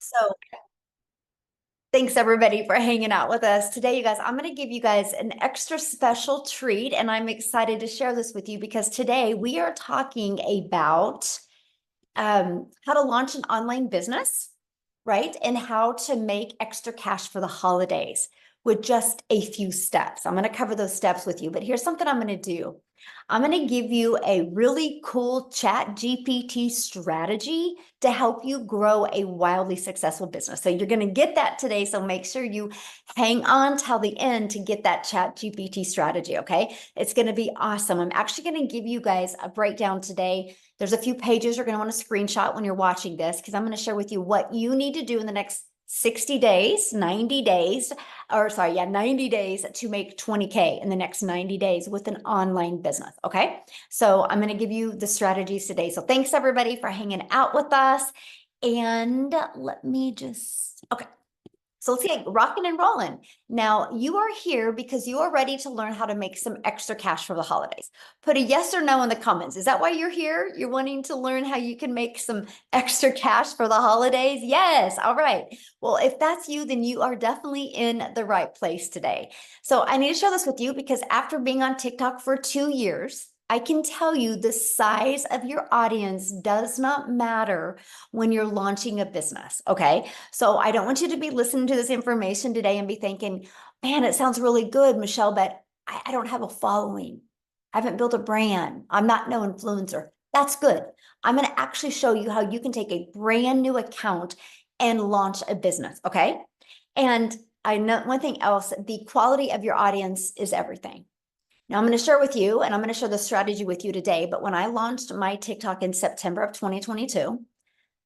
So thanks everybody for hanging out with us today, you guys. I'm going to give you guys an extra special treat, and I'm excited to share this with you because today we are talking about how to launch an online business, right? And how to make extra cash for the holidays with just a few steps. I'm going to cover those steps with you, but here's something I'm going to do. I'm going to give you a really cool chat GPT strategy to help you grow a wildly successful business. So you're going to get that today. So make sure you hang on till the end to get that chat GPT strategy. Okay. It's going to be awesome. I'm actually going to give you guys a breakdown today. There's a few pages you're going to want to screenshot when you're watching this, because I'm going to share with you what you need to do in the next 60 days, 90 days, or sorry, yeah, 90 days to make 20K in the next 90 days with an online business. Okay. So I'm going to give you the strategies today. So thanks everybody for hanging out with us. And let me just, okay. So let's get rocking and rolling. Now, you are here because you are ready to learn how to make some extra cash for the holidays. Put a yes or no in the comments. Is that why you're here? You're wanting to learn how you can make some extra cash for the holidays? Yes. All right. Well, if that's you, then you are definitely in the right place today. So I need to share this with you because after being on TikTok for 2 years, I can tell you the size of your audience does not matter when you're launching a business. Okay. So I don't want you to be listening to this information today and be thinking, man, it sounds really good, Michelle, but I don't have a following. I haven't built a brand. I'm not no influencer. That's good. I'm going to actually show you how you can take a brand new account and launch a business. Okay. And I know one thing else, the quality of your audience is everything. Now I'm going to share with you, and I'm going to share the strategy with you today. But when I launched my TikTok in September of 2022,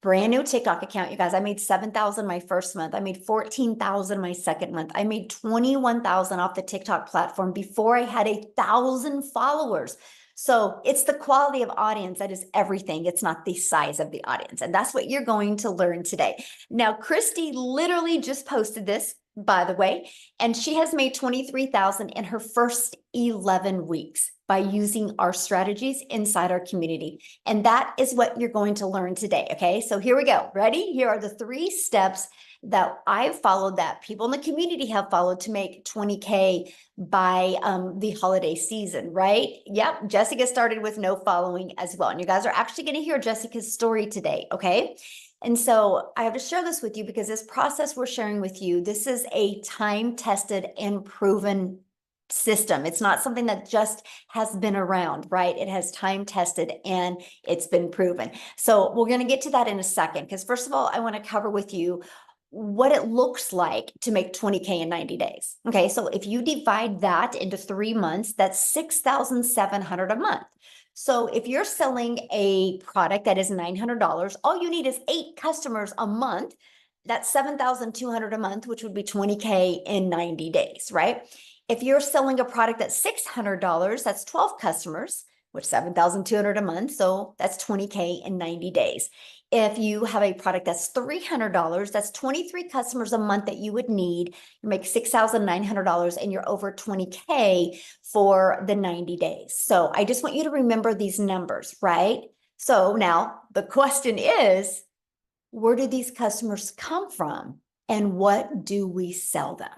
brand new TikTok account, you guys, I made 7,000 my first month. I made 14,000 my second month. I made 21,000 off the TikTok platform before I had 1,000 followers. So it's the quality of audience that is everything. It's not the size of the audience. And that's what you're going to learn today. Now, Christy literally just posted this, by the way, and she has made 23,000 in her first 11 weeks by using our strategies inside our community. And that is what you're going to learn today. Okay, so here we go. Ready? Here are the 3 steps that I've followed, that people in the community have followed to make 20K by the holiday season, right? Yep, Jessica started with no following as well. And you guys are actually going to hear Jessica's story today, okay? And so I have to share this with you because this process we're sharing with you, this is a time-tested and proven system. It's not something that just has been around, right? It has time tested and it's been proven. So we're going to get to that in a second, because first of all, I want to cover with you what it looks like to make 20K in 90 days. Okay, so if you divide that into 3 months, that's 6,700 a month. So if you're selling a product that is $900, all you need is 8 customers a month. That's 7,200 a month, which would be 20K in 90 days, right? If you're selling a product that's $600, that's 12 customers, which 7,200 a month. So that's 20K in 90 days. If you have a product that's $300, that's 23 customers a month that you would need. You make $6,900 and you're over 20K for the 90 days. So I just want you to remember these numbers, right? So now the question is, where do these customers come from and what do we sell them?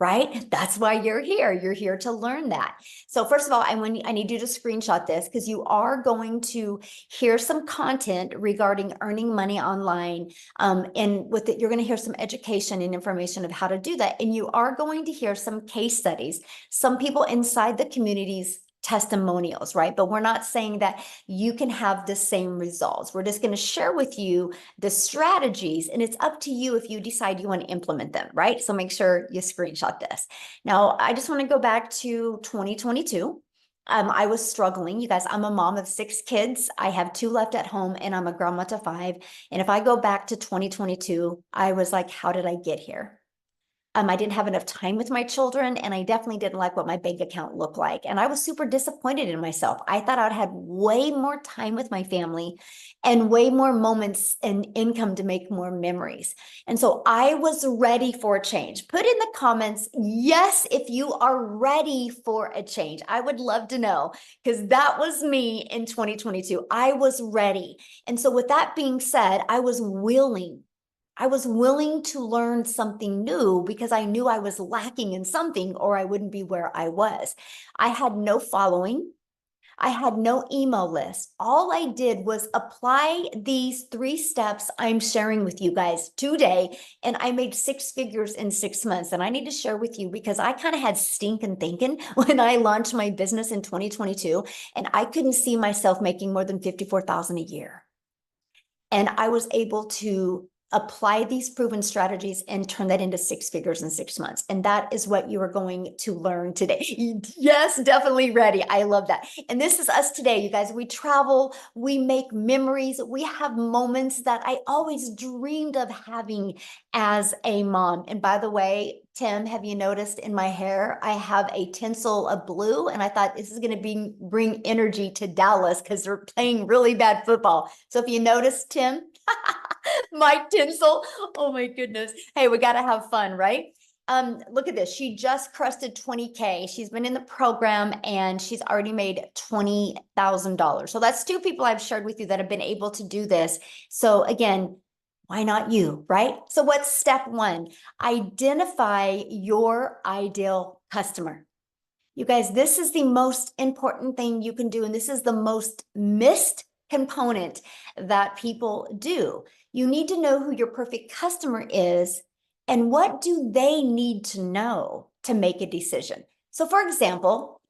Right? That's why you're here. You're here to learn that. So first of all, I need you to screenshot this because you are going to hear some content regarding earning money online. And with it, you're going to hear some education and information of how to do that. And you are going to hear some case studies, some people inside the communities testimonials, right? But we're not saying that you can have the same results. We're just going to share with you the strategies, and it's up to you if you decide you want to implement them, right? So make sure you screenshot this. Now, I just want to go back to 2022. I was struggling. You guys, I'm a mom of 6 kids. I have 2 left at home and I'm a grandma to 5. And if I go back to 2022, I was like, how did I get here? I didn't have enough time with my children, and I definitely didn't like what my bank account looked like. And I was super disappointed in myself. I thought I'd had way more time with my family and way more moments and income to make more memories. And so I was ready for a change. Put in the comments, yes, if you are ready for a change. I would love to know, because that was me in 2022. I was ready. And so with that being said, I was willing I was willing to learn something new because I knew I was lacking in something or I wouldn't be where I was. I had no following. I had no email list. All I did was apply these 3 steps I'm sharing with you guys today, and I made 6 figures in 6 months. And I need to share with you because I kind of had stinking thinking when I launched my business in 2022, and I couldn't see myself making more than 54,000 a year. And I was able to apply these proven strategies and turn that into 6 figures in 6 months. And that is what you are going to learn today. Yes, definitely ready. I love that. And this is us today, you guys. We travel, we make memories, we have moments that I always dreamed of having as a mom. And by the way, Tim, have you noticed in my hair, I have a tinsel of blue, and I thought this is going to bring energy to Dallas because they're playing really bad football. So if you notice, Tim, my tinsel, oh my goodness. Hey, we got to have fun, right? Look at this. She just crusted 20K. She's been in the program and she's already made $20,000. So that's 2 people I've shared with you that have been able to do this. So again, why not you, right? So what's step 1? Identify your ideal customer. You guys, this is the most important thing you can do. And this is the most missed component that people do. You need to know who your perfect customer is and what do they need to know to make a decision. So for example,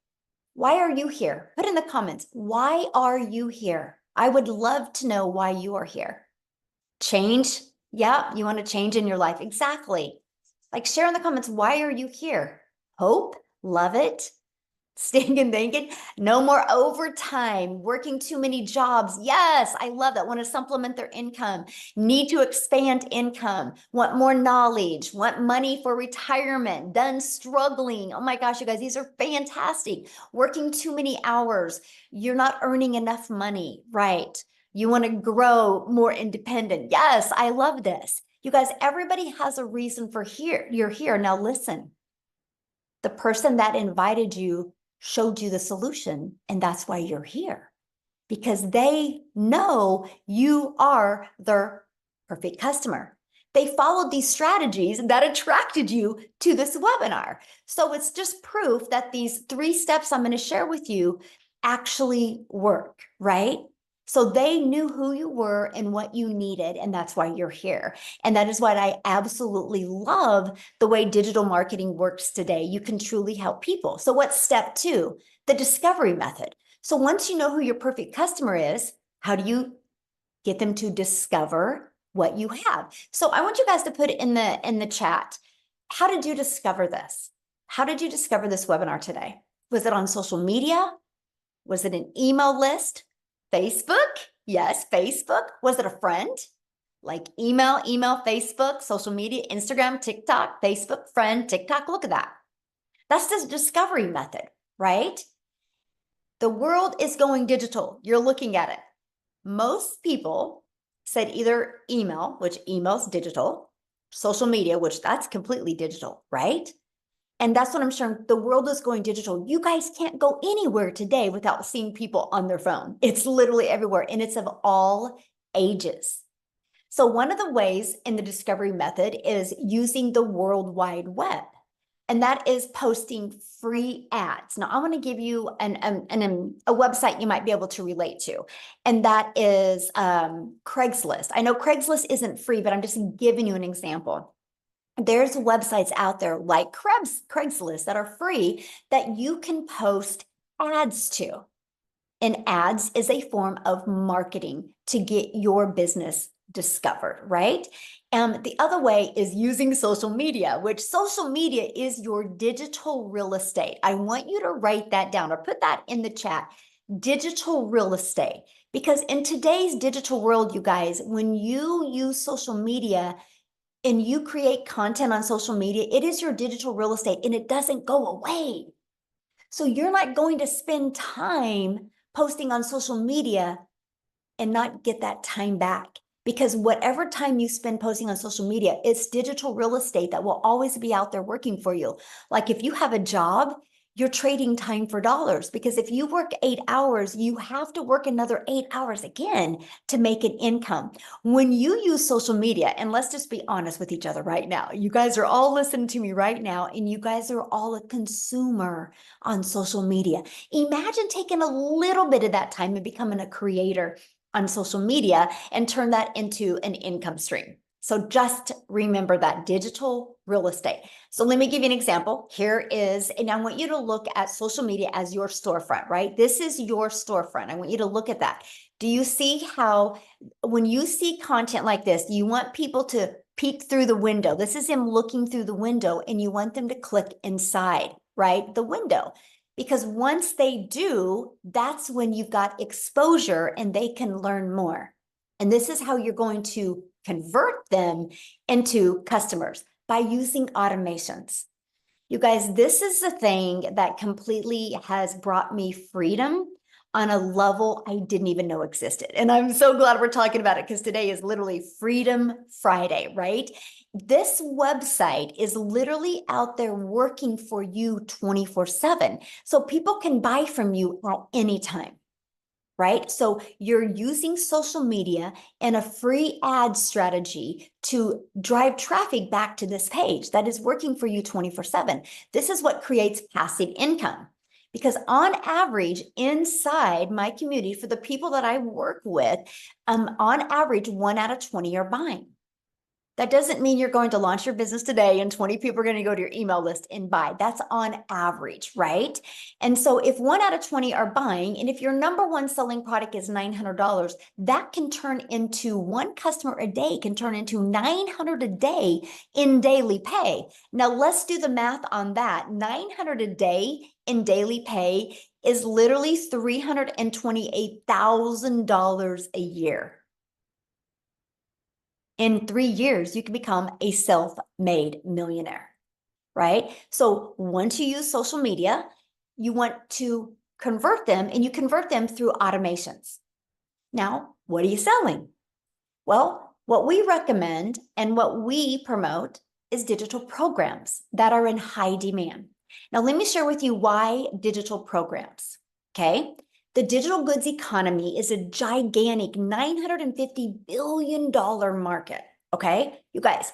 why are you here? Put in the comments, why are you here? I would love to know why you are here. Change. Yeah, you want to change in your life. Exactly. Like share in the comments, why are you here? Hope, love it. Stinking thinking, no more overtime, working too many jobs. Yes, I love that. Want to supplement their income, need to expand income, want more knowledge, want money for retirement, done struggling. Oh my gosh, you guys, these are fantastic. Working too many hours, you're not earning enough money, right? You want to grow more independent. Yes, I love this. You guys, everybody has a reason for here. You're here. Now listen, the person that invited you showed you the solution, and that's why you're here, because they know you are their perfect customer. They followed these strategies that attracted you to this webinar. So it's just proof that these 3 steps I'm going to share with you actually work, right? So they knew who you were and what you needed, and that's why you're here. And that is what I absolutely love the way digital marketing works today. You can truly help people. So what's step 2? The discovery method. So once you know who your perfect customer is, how do you get them to discover what you have? So I want you guys to put in the chat, how did you discover this? How did you discover this webinar today? Was it on social media? Was it an email list? Facebook? Yes, Facebook. Was it a friend? Like email, Facebook, social media, Instagram, TikTok, Facebook, friend, TikTok. Look at that. That's the discovery method, right? The world is going digital. You're looking at it. Most people said either email, which email's digital, social media, which that's completely digital, right? And that's what I'm sharing. The world is going digital. You guys can't go anywhere today without seeing people on their phone. It's literally everywhere, and it's of all ages. So one of the ways in the discovery method is using the World Wide Web, and that is posting free ads. Now, I want to give you a website you might be able to relate to, and that is Craigslist. I know Craigslist isn't free, but I'm just giving you an example. There's websites out there like Craigslist that are free that you can post ads to. And ads is a form of marketing to get your business discovered, right? And the other way is using social media, which social media is your digital real estate. I want you to write that down or put that in the chat, digital real estate. Because in today's digital world, you guys, when you use social media, and you create content on social media, it is your digital real estate and it doesn't go away. So you're not going to spend time posting on social media and not get that time back, because whatever time you spend posting on social media, it's digital real estate that will always be out there working for you. Like if you have a job, you're trading time for dollars, because if you work 8 hours, you have to work another 8 hours again to make an income. When you use social media, and let's just be honest with each other right now, you guys are all listening to me right now, and you guys are all a consumer on social media. Imagine taking a little bit of that time and becoming a creator on social media and turn that into an income stream. So just remember that digital real estate. So let me give you an example. Here is, and I want you to look at social media as your storefront, right? This is your storefront. I want you to look at that. Do you see how when you see content like this, you want people to peek through the window? This is him looking through the window, and you want them to click inside, right? The window. Because once they do, that's when you've got exposure and they can learn more. And this is how you're going to convert them into customers, by using automations. You guys, this is the thing that completely has brought me freedom on a level I didn't even know existed. And I'm so glad we're talking about it, because today is literally Freedom Friday, right? This website is literally out there working for you 24/7. So people can buy from you at any time, right? So you're using social media and a free ad strategy to drive traffic back to this page that is working for you 24/7. This is what creates passive income. Because on average, inside my community, for the people that I work with, on average, 1 out of 20 are buying. That doesn't mean you're going to launch your business today and 20 people are going to go to your email list and buy. That's on average, right? And so if 1 out of 20 are buying, and if your number one selling product is $900, that can turn into, one customer a day can turn into $900 a day in daily pay. Now let's do the math on that. $900 a day in daily pay is literally $328,000 a year. In 3 years, you can become a self-made millionaire, right? So once you use social media, you want to convert them, and you convert them through automations. Now, what are you selling? Well, what we recommend and what we promote is digital programs that are in high demand. Now, let me share with you why digital programs, okay? The digital goods economy is a gigantic $950 billion market, okay? You guys,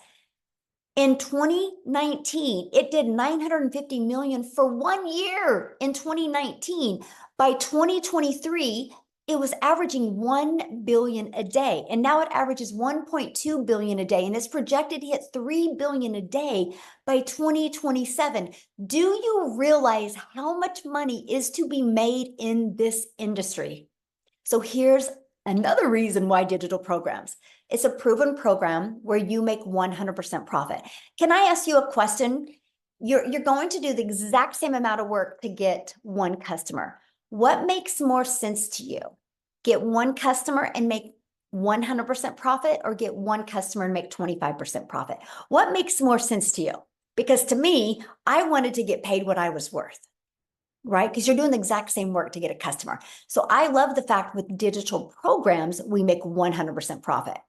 in 2019, it did 950 million for 1 year in 2019. By 2023, it was averaging 1 billion a day, and now it averages 1.2 billion a day, and it's projected to hit 3 billion a day by 2027. Do you realize how much money is to be made in this industry? So here's another reason why digital programs. It's a proven program where you make 100% profit. Can I ask you a question? You're going to do the exact same amount of work to get one customer. What makes more sense to you? Get one customer and make 100% profit, or get one customer and make 25% profit? What makes more sense to you? Because to me, I wanted to get paid what I was worth, right? Because you're doing the exact same work to get a customer. So I love the fact with digital programs, we make 100% profit.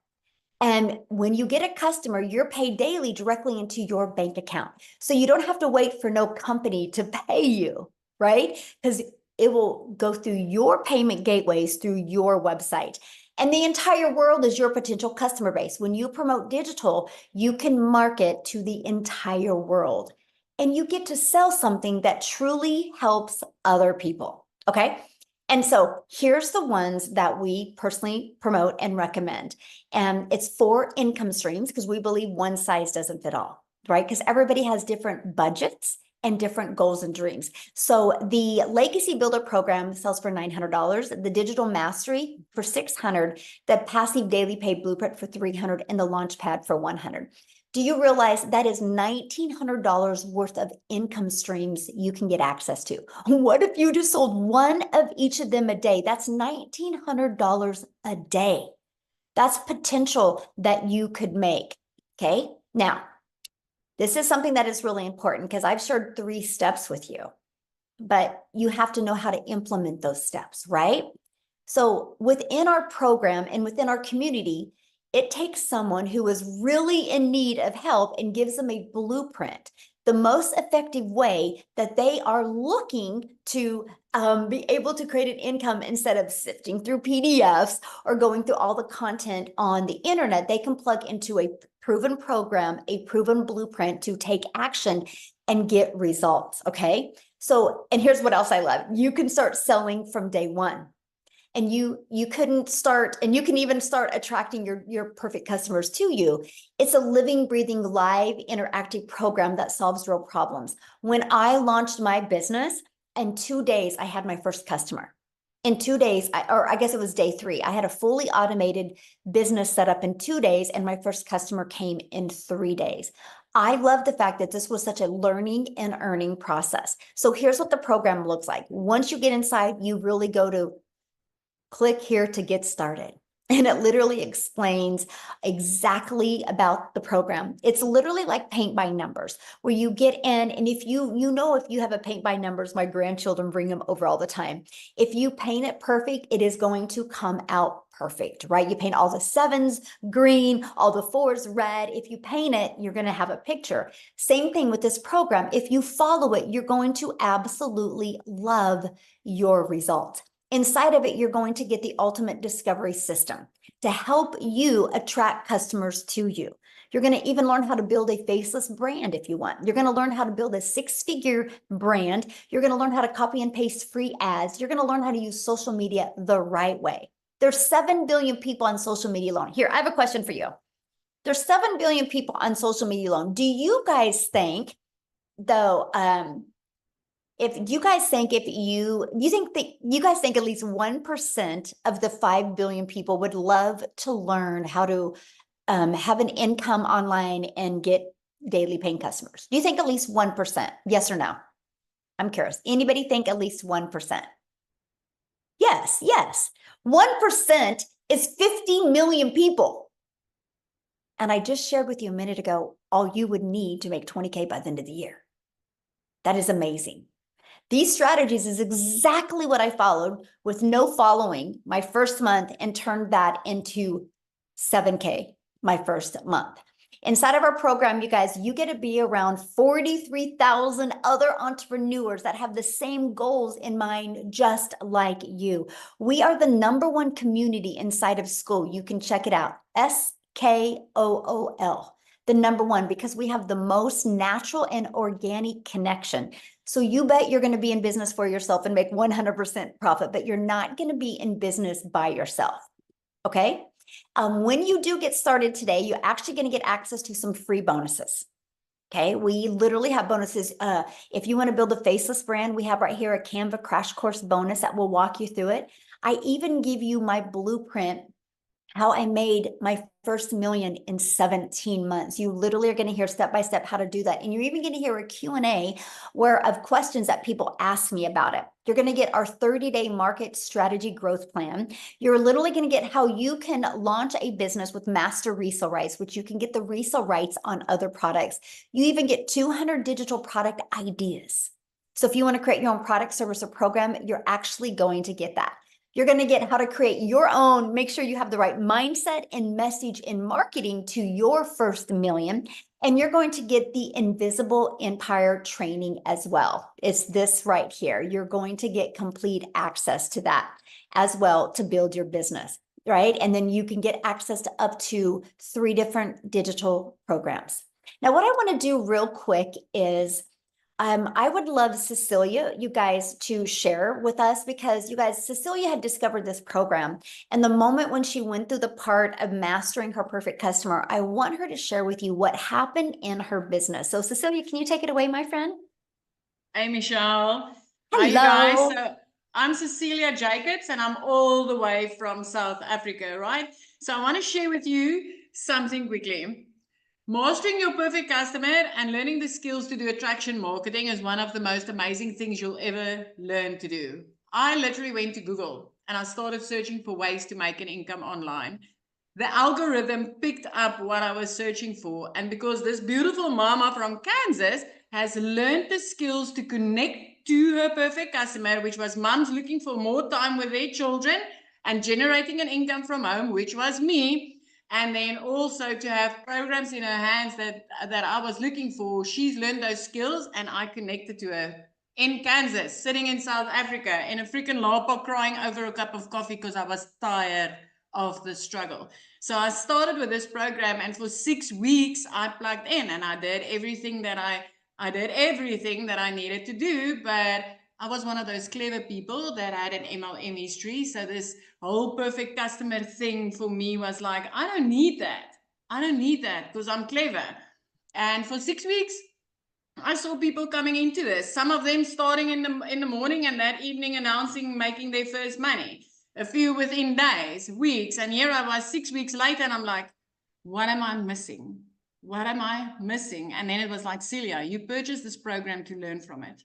And when you get a customer, you're paid daily directly into your bank account. So you don't have to wait for no company to pay you, right? Because it will go through your payment gateways through your website. And the entire world is your potential customer base. When you promote digital, you can market to the entire world, and you get to sell something that truly helps other people, okay? And so here's the ones that we personally promote and recommend. And it's 4 income streams, because we believe one size doesn't fit all, right? Because everybody has different budgets and different goals and dreams. So the Legacy Builder program sells for $900, the Digital Mastery for $600, the Passive Daily Pay Blueprint for $300, and the Launchpad for $100. Do you realize that is $1,900 worth of income streams you can get access to? What if you just sold one of each of them a day? That's $1,900 a day. That's potential that you could make, okay? Now, this is something that is really important, because I've shared 3 steps with you, but you have to know how to implement those steps, right? So within our program and within our community, it takes someone who is really in need of help and gives them a blueprint the most effective way that they are looking to be able to create an income instead of sifting through PDFs or going through all the content on the internet. They can plug into a proven program, a proven blueprint to take action and get results. Okay. So, and here's what else I love. You can start selling from day one. And you couldn't start, and you can even start attracting your perfect customers to you. It's a living, breathing, live, interactive program that solves real problems. When I launched my business, in 2 days, I had my first customer. In 2 days, or I guess it was day 3, I had a fully automated business set up in 2 days, and my first customer came in 3 days. I love the fact that this was such a learning and earning process. So here's what the program looks like. Once you get inside, you really go to click here to get started. And it literally explains exactly about the program. It's literally like paint by numbers, where you get in, and if if you have a paint by numbers, my grandchildren bring them over all the time. If you paint it perfect, it is going to come out perfect, right? You paint all the 7s green, all the 4s red. If you paint it, you're going to have a picture. Same thing with this program. If you follow it, you're going to absolutely love your result. Inside of it, you're going to get the ultimate discovery system to help you attract customers to you. You're going to even learn how to build a faceless brand if you want. You're going to learn how to build a 6-figure brand. You're going to learn how to copy and paste free ads. You're going to learn how to use social media the right way. There's 7 billion people on social media alone. Here, I have a question for you. There's 7 billion people on social media alone. Do you guys think, though, if you guys think at least 1% of the 5 billion people would love to learn how to have an income online and get daily paying customers? Do you think at least 1%? Yes or no? I'm curious. Anybody think at least 1%? Yes, yes. 1% is 50 million people. And I just shared with you a minute ago, all you would need to make 20K by the end of the year. That is amazing. These strategies is exactly what I followed with no following my first month and turned that into 7K my first month. Inside of our program, you guys, you get to be around 43,000 other entrepreneurs that have the same goals in mind, just like you. We are the #1 community inside of school. You can check it out. SKOOL. The #1, because we have the most natural and organic connection. So you bet you're going to be in business for yourself and make 100% profit, but you're not going to be in business by yourself. Okay. When you do get started today, you're actually going to get access to some free bonuses. Okay. We literally have bonuses. If you want to build a faceless brand, we have right here a Canva crash course bonus that will walk you through it. I even give you my blueprint, how I made my first million in 17 months. You literally are going to hear step-by-step how to do that. And you're even going to hear a Q&A of questions that people ask me about it. You're going to get our 30-day market strategy growth plan. You're literally going to get how you can launch a business with master resale rights, which you can get the resale rights on other products. You even get 200 digital product ideas. So if you want to create your own product, service, or program, you're actually going to get that. You're going to get how to create your own, make sure you have the right mindset and message in marketing to your first million. And you're going to get the Invisible Empire training as well. It's this right here. You're going to get complete access to that as well to build your business, right? And then you can get access to up to 3 different digital programs. Now, what I want to do real quick is I would love Cecilia, you guys, to share with us, because you guys, Cecilia had discovered this program. And the moment when she went through the part of mastering her perfect customer, I want her to share with you what happened in her business. So Cecilia, can you take it away, my friend? Hey, Michelle. Hello. Hi, you guys. So I'm Cecilia Jacobs, and I'm all the way from South Africa, right? So I want to share with you something quickly. Mastering your perfect customer and learning the skills to do attraction marketing is one of the most amazing things you'll ever learn to do. I literally went to Google and I started searching for ways to make an income online. The algorithm picked up what I was searching for, and because this beautiful mama from Kansas has learned the skills to connect to her perfect customer, which was moms looking for more time with their children and generating an income from home, which was me, And then also to have programs in her hands that I was looking for. She's learned those skills, and I connected to her in Kansas, sitting in South Africa in a freaking lapa, crying over a cup of coffee because I was tired of the struggle. So I started with this program, and for 6 weeks I plugged in and I did everything that I needed to do. But I was one of those clever people that had an MLM history. So this whole perfect customer thing for me was like, I don't need that. I don't need that because I'm clever. And for 6 weeks, I saw people coming into this, some of them starting in the morning and that evening announcing making their first money. A few within days, weeks, and here I was 6 weeks later, and I'm like, what am I missing? What am I missing? And then it was like, Celia, you purchased this program to learn from it.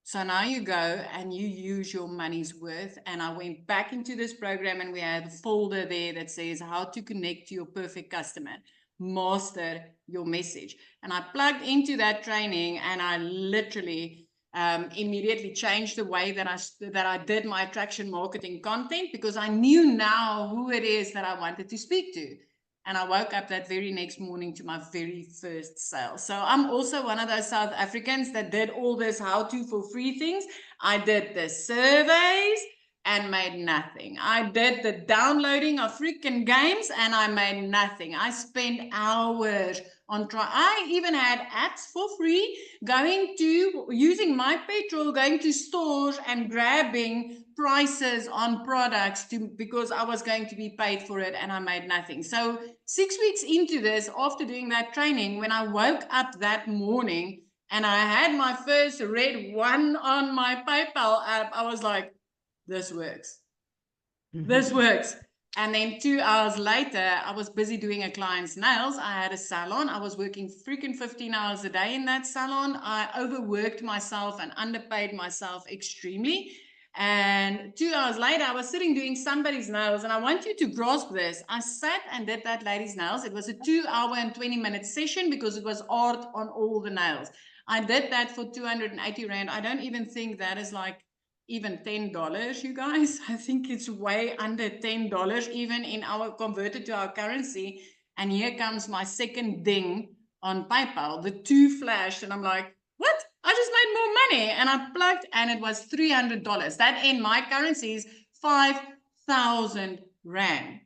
So now you go and you use your money's worth. And I went back into this program, and we had a folder there that says how to connect to your perfect customer, master your message. And I plugged into that training, and I literally immediately changed the way that I did my attraction marketing content, because I knew now who it is that I wanted to speak to. And I woke up that very next morning to my very first sale. So I'm also one of those South Africans that did all this how-to for free things. I did the surveys and made nothing. I did the downloading of freaking games and I made nothing. I spent hours on I even had apps for free, using my petrol, going to stores and grabbing prices on products because I was going to be paid for it, and I made nothing. So 6 weeks into this, after doing that training, when I woke up that morning and I had my first red one on my PayPal app, I was like, this works. This works. And then 2 hours later, I was busy doing a client's nails. I had a salon. I was working freaking 15 hours a day in that salon. I overworked myself and underpaid myself extremely. And 2 hours later, I was sitting doing somebody's nails. And I want you to grasp this. I sat and did that lady's nails. It was a 2 hour and 20-minute session because it was art on all the nails. I did that for 280 Rand. I don't even think that is like even $10, you guys. I think it's way under $10 even in our converted to our currency. And here comes my second ding on PayPal. The 2 flashed and I'm like, what? I just made more money. And I plugged and it was $300. That in my currency is 5,000 Rand.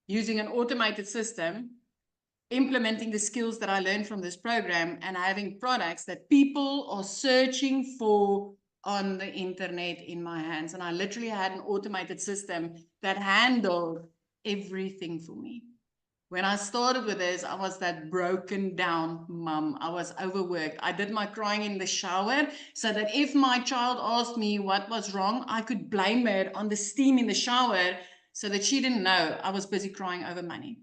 Using an automated system, implementing the skills that I learned from this program, and having products that people are searching for on the internet in my hands. And I literally had an automated system that handled everything for me. When I started with this, I was that broken down mom. I was overworked. I did my crying in the shower so that if my child asked me what was wrong, I could blame it on the steam in the shower so that she didn't know I was busy crying over money.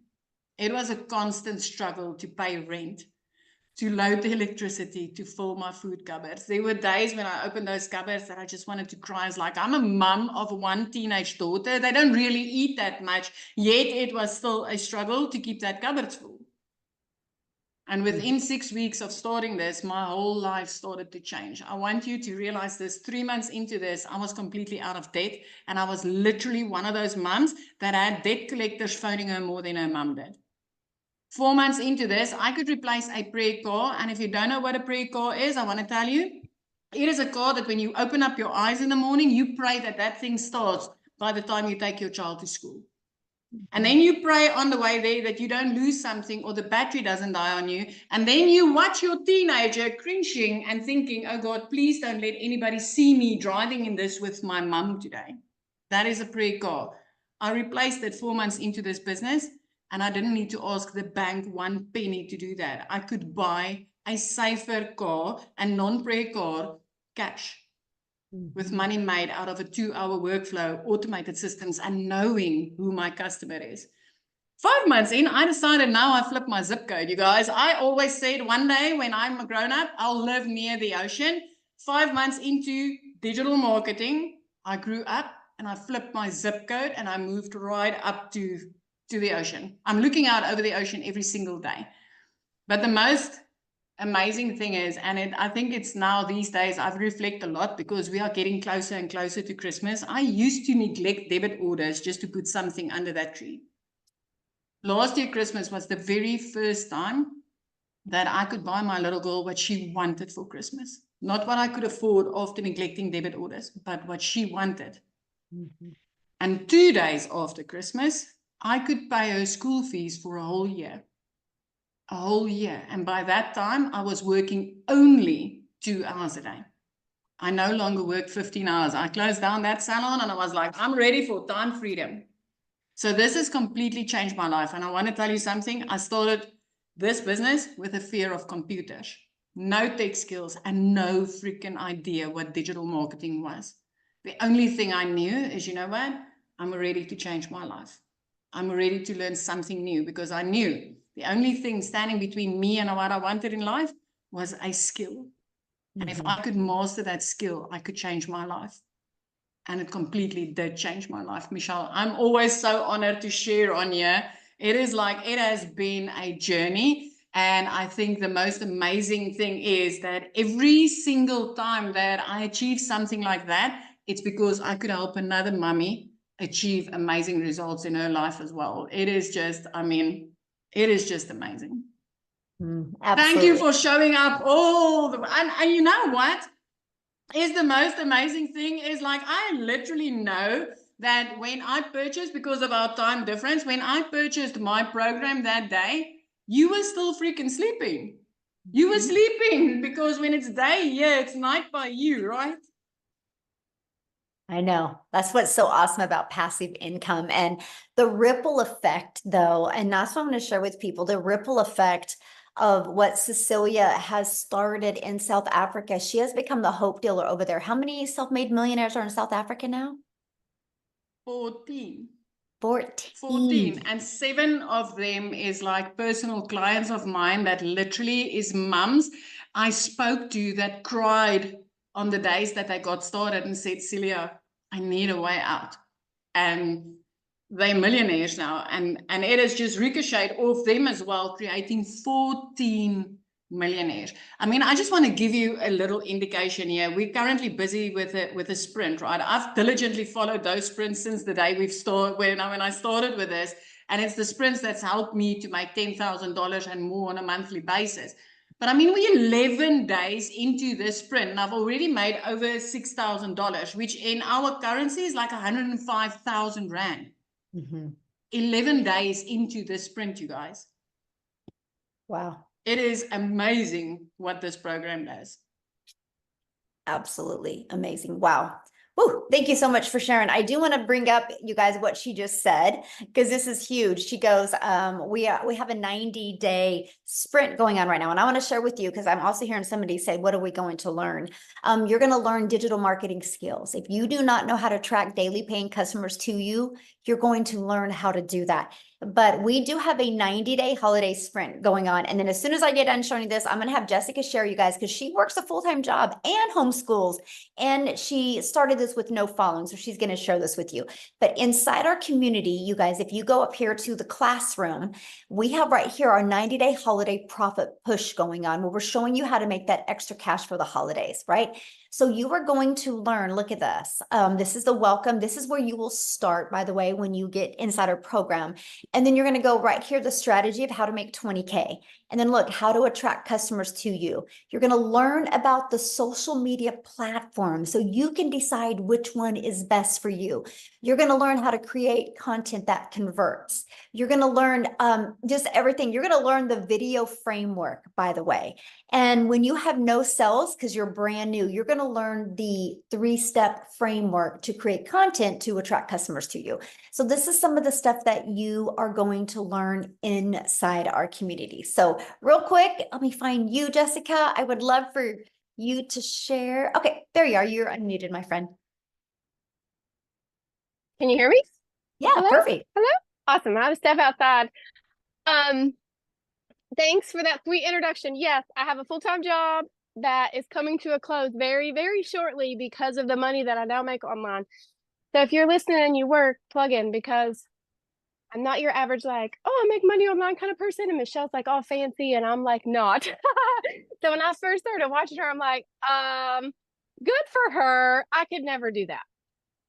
It was a constant struggle to pay rent, to load the electricity, to fill my food cupboards. There were days when I opened those cupboards that I just wanted to cry. It's like, I'm a mum of one teenage daughter. They don't really eat that much, yet it was still a struggle to keep that cupboard full. And within 6 weeks of starting this, my whole life started to change. I want you to realize this. 3 months into this, I was completely out of debt. And I was literally one of those mums that had debt collectors phoning her more than her mum did. 4 months into this, I could replace a prayer car. And if you don't know what a prayer car is, I want to tell you, it is a car that when you open up your eyes in the morning, you pray that that thing starts by the time you take your child to school. And then you pray on the way there that you don't lose something or the battery doesn't die on you. And then you watch your teenager cringing and thinking, oh God, please don't let anybody see me driving in this with my mum today. That is a prayer car. I replaced it 4 months into this business. And I didn't need to ask the bank 1 penny to do that. I could buy a safer car, a non-prayer car, cash, with money made out of a 2-hour workflow, automated systems, and knowing who my customer is. 5 months in, I decided now I flip my zip code, you guys. I always said one day when I'm a grown-up, I'll live near the ocean. 5 months into digital marketing, I grew up and I flipped my zip code and I moved right up to the ocean. I'm looking out over the ocean every single day. But the most amazing thing is, and I think it's now these days, I've reflected a lot because we are getting closer and closer to Christmas. I used to neglect debit orders just to put something under that tree. Last year, Christmas was the very first time that I could buy my little girl what she wanted for Christmas. Not what I could afford after neglecting debit orders, but what she wanted. Mhm. And 2 days after Christmas, I could pay her school fees for a whole year. A whole year. And by that time, I was working only 2 hours a day. I no longer worked 15 hours. I closed down that salon and I was like, I'm ready for time freedom. So this has completely changed my life. And I want to tell you something. I started this business with a fear of computers, no tech skills, and no freaking idea what digital marketing was. The only thing I knew is, you know what? I'm ready to change my life. I'm ready to learn something new because I knew the only thing standing between me and what I wanted in life was a skill. And if Mhm. I could master that skill, I could change my life. And it completely did change my life, Michelle. I'm always so honored to share on here. It is like it has been a journey. And I think the most amazing thing is that every single time that I achieve something like that, it's because I could help another mummy achieve amazing results in her life as well. It is just, I mean, it is just amazing. Thank you Absolutely. for showing up all the and you know what? Is the most amazing thing is like I literally know that when I purchased, because of our time difference, when I purchased my program that day, you were still freaking sleeping. You were Mhm. sleeping because when it's day here, it's night by you, right? I know. That's what's so awesome about passive income and the ripple effect, though. And that's what I'm going to share with people, the ripple effect of what Cecilia has started in South Africa. She has become the hope dealer over there. How many self-made millionaires are in South Africa now? 14. 14 14. and 7 of them is like personal clients of mine that literally is mums I spoke to that cried on the days that they got started and said, Celia, I need a way out. And they're millionaires now. And it has just ricocheted off them as well, creating 14 millionaires. I mean, I just want to give you a little indication here. We're currently busy with a sprint, right? I've diligently followed those sprints since the day we've started when I started with this. And it's the sprints that's helped me to make $10,000 and more on a monthly basis. But I mean, we're 11 days into this sprint, and I've already made over $6,000, which in our currency is like 105,000 Rand. Mhm. 11 days into this sprint, you guys. Wow. It is amazing what this program does. Absolutely amazing. Wow. Whew, thank you so much for sharing. I do want to bring up, you guys, what she just said, because this is huge. She goes, we have a 90-day sprint going on right now. And I want to share with you, because I'm also hearing somebody say, what are we going to learn? You're going to learn digital marketing skills. If you do not know how to attract daily paying customers to you, you're going to learn how to do that. But we do have a 90-day holiday sprint going on. And then as soon as I get done showing you this, I'm going to have Jessica share you guys, because she works a full-time job and homeschools. And she started this with no following. So she's going to share this with you. But inside our community, you guys, if you go up here to the classroom, we have right here our 90-day holiday profit push going on, where we're showing you how to make that extra cash for the holidays, right? So you are going to learn, look at this. This is the welcome. This is where you will start, by the way, when you get inside our program. And then you're going to go right here, the strategy of how to make 20K. And then look, how to attract customers to you. You're going to learn about the social media platform so you can decide which one is best for you. You're going to learn how to create content that converts. You're going to learn just everything. You're going to learn the video framework, by the way. And when you have no sales, because you're brand new, you're going to learn the 3-step framework to create content to attract customers to you. So this is some of the stuff that you are going to learn inside our community. So real quick, let me find you, Jessica. I would love for you to share. Okay, there you are. You're unmuted, my friend. Can you hear me? Yeah, Hello? perfect. Hello? Awesome. I have to step outside. Um, Thanks for that sweet introduction. Yes, I have a full-time job that is coming to a close very, very shortly because of the money that I now make online. So if you're listening and you work, plug in, because I'm not your average, like, oh, I make money online kind of person. And Michelle's like all fancy and I'm like not. So when I first started watching her, I'm like, good for her. I could never do that.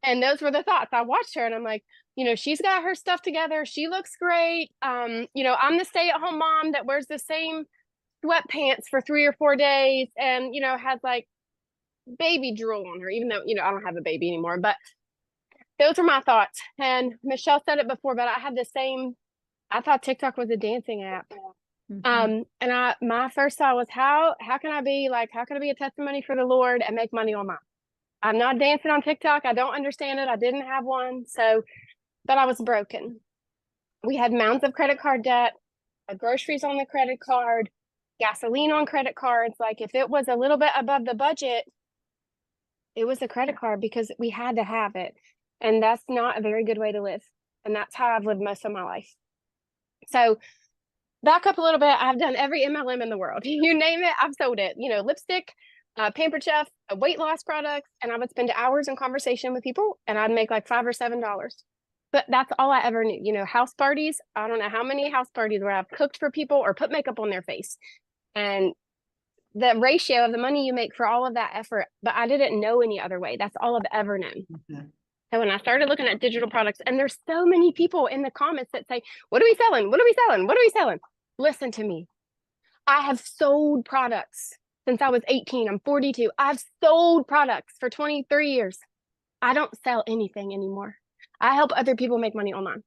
And those were the thoughts. I watched her and I'm like, you know, she's got her stuff together. She looks great. You know, I'm the stay-at-home mom that wears the same sweatpants for 3 or 4 days and, you know, has like baby drool on her, even though, you know, I don't have a baby anymore. But those are my thoughts. And Michelle said it before, but I had the same, I thought TikTok was a dancing app. Mhm. And my first thought was how can I be a testimony for the Lord and make money online? I'm not dancing on TikTok. I don't understand it. I didn't have one. So, but I was broken. We had mounds of credit card debt, groceries on the credit card, gasoline on credit cards. Like if it was a little bit above the budget, it was a credit card because we had to have it. And that's not a very good way to live. And that's how I've lived most of my life. So back up a little bit. I've done every MLM in the world. You name it, I've sold it. You know, lipstick, Pampered Chef, weight loss products. And I would spend hours in conversation with people and I'd make like $5 or $7. But that's all I ever knew. You know, house parties. I don't know how many house parties where I've cooked for people or put makeup on their face. And the ratio of the money you make for all of that effort, but I didn't know any other way. That's all I've ever known. Mhm. So when I started looking at digital products, and there's so many people in the comments that say, what are we selling? What are we selling? What are we selling? Listen to me. I have sold products since I was 18. I'm 42. I've sold products for 23 years. I don't sell anything anymore. I help other people make money online.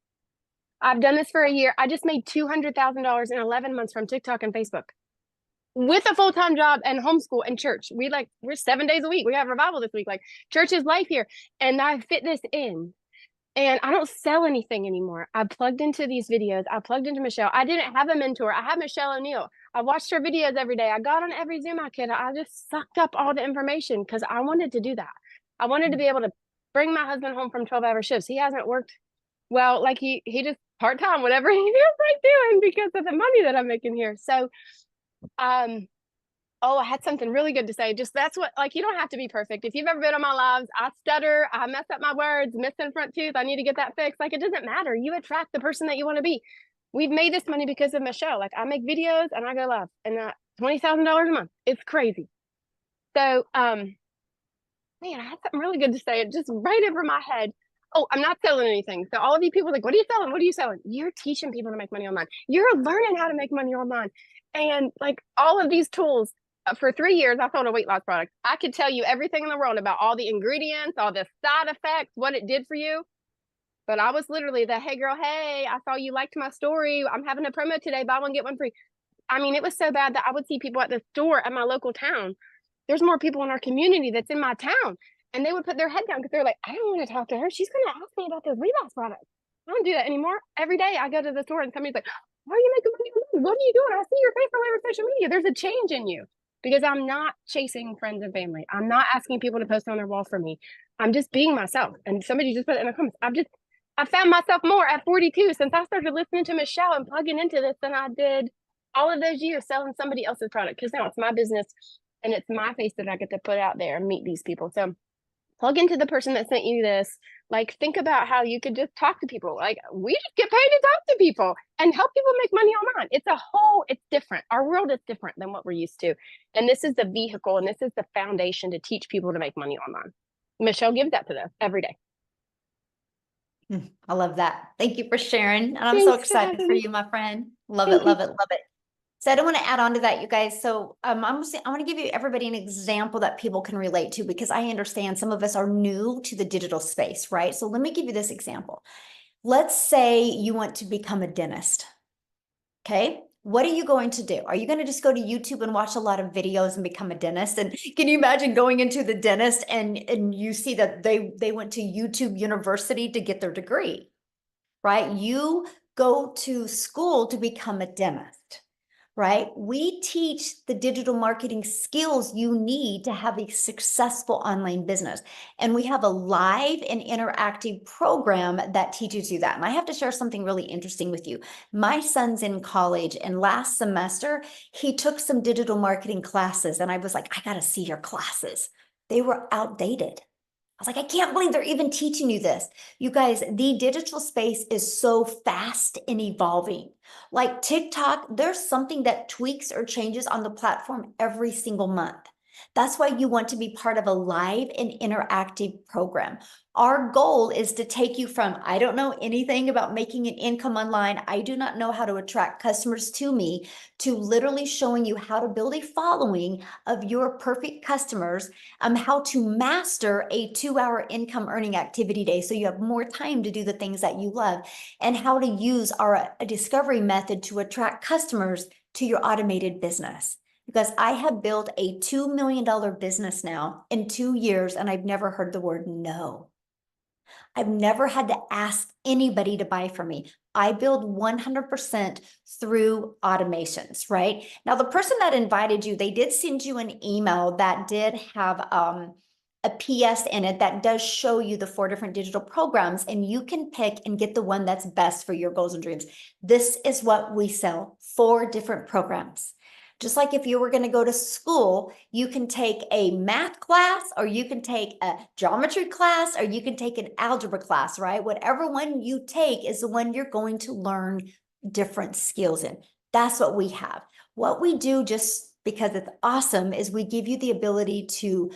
I've done this for a year. I just made $200,000 in 11 months from TikTok and Facebook with a full-time job and homeschool and church. We're 7 days a week. We have revival this week. Like church is life here. And I fit this in. And I don't sell anything anymore. I plugged into these videos. I plugged into Michelle. I didn't have a mentor. I had Michelle O'Neill. I watched her videos every day. I got on every Zoom I could. I just sucked up all the information because I wanted to do that. I wanted to be able to bring my husband home from 12-hour shifts. He hasn't worked well, like he just part-time, whatever he feels like doing because of the money that I'm making here. So oh, I had something really good to say. Just that's what, like, you don't have to be perfect. If you've ever been on my lives, I stutter, I mess up my words, missing front tooth, I need to get that fixed. Like, it doesn't matter. You attract the person that you want to be. We've made this money because of Michelle. Like, I make videos and I go live, and $20,000 a month. It's crazy. So, man, I had something really good to say. It just right over my head. Oh, I'm not selling anything. So all of you people like, what are you selling? What are you selling? You're teaching people to make money online. You're learning how to make money online. And like all of these tools, for 3 years, I sold a weight loss product. I could tell you everything in the world about all the ingredients, all the side effects, what it did for you. But I was literally the, hey girl, hey, I saw you liked my story. I'm having a promo today, buy one, get one free. I mean, it was so bad that I would see people at the store at my local town. There's more people in our community that's in my town. And they would put their head down because they're like, I don't want to talk to her. She's going to ask me about those weight loss products. I don't do that anymore. Every day I go to the store and somebody's like, why are you making money? What are you doing? I see your face all over social media. There's a change in you because I'm not chasing friends and family. I'm not asking people to post on their wall for me. I'm just being myself. And somebody just put it in the comments. I found myself more at 42 since I started listening to Michelle and plugging into this than I did all of those years selling somebody else's product, because now it's my business and it's my face that I get to put out there and meet these people. So plug into the person that sent you this. Like, think about how you could just talk to people. Like, we just get paid to talk to people and help people make money online. It's different. Our world is different than what we're used to. And this is the vehicle and this is the foundation to teach people to make money online. Michelle gives that to them every day. I love that. Thank you for sharing. And I'm so Thanks, excited for Jasmine. you, my friend. Love Thank it, love you. it, love it. So I don't want to add on to that, you guys. So I want to give you everybody an example that people can relate to, because I understand some of us are new to the digital space, right? So let me give you this example. Let's say you want to become a dentist. Okay. What are you going to do? Are you going to just go to YouTube and watch a lot of videos and become a dentist? And can you imagine going into the dentist and you see that they went to YouTube University to get their degree, right? You go to school to become a dentist, right? We teach the digital marketing skills you need to have a successful online business. And we have a live and interactive program that teaches you that. And I have to share something really interesting with you. My son's in college, and last semester, he took some digital marketing classes. And I was like, I got to see your classes. They were outdated. I was like, I can't believe they're even teaching you this. You guys, the digital space is so fast and evolving. Like TikTok, there's something that tweaks or changes on the platform every single month. That's why you want to be part of a live and interactive program. Our goal is to take you from, I don't know anything about making an income online, I do not know how to attract customers to me, to literally showing you how to build a following of your perfect customers, how to master a 2-hour income earning activity day so you have more time to do the things that you love, and how to use our discovery method to attract customers to your automated business. Because I have built a $2 million business now in 2 years, and I've never heard the word no. I've never had to ask anybody to buy from me. I build 100% through automations, right? Now, the person that invited you, they did send you an email that did have a PS in it that does show you the 4 different digital programs, and you can pick and get the one that's best for your goals and dreams. This is what we sell, 4 different programs. Just like if you were going to go to school, you can take a math class, or you can take a geometry class, or you can take an algebra class, right? Whatever one you take is the one you're going to learn different skills in. That's what we have. What we do, just because it's awesome, is we give you the ability to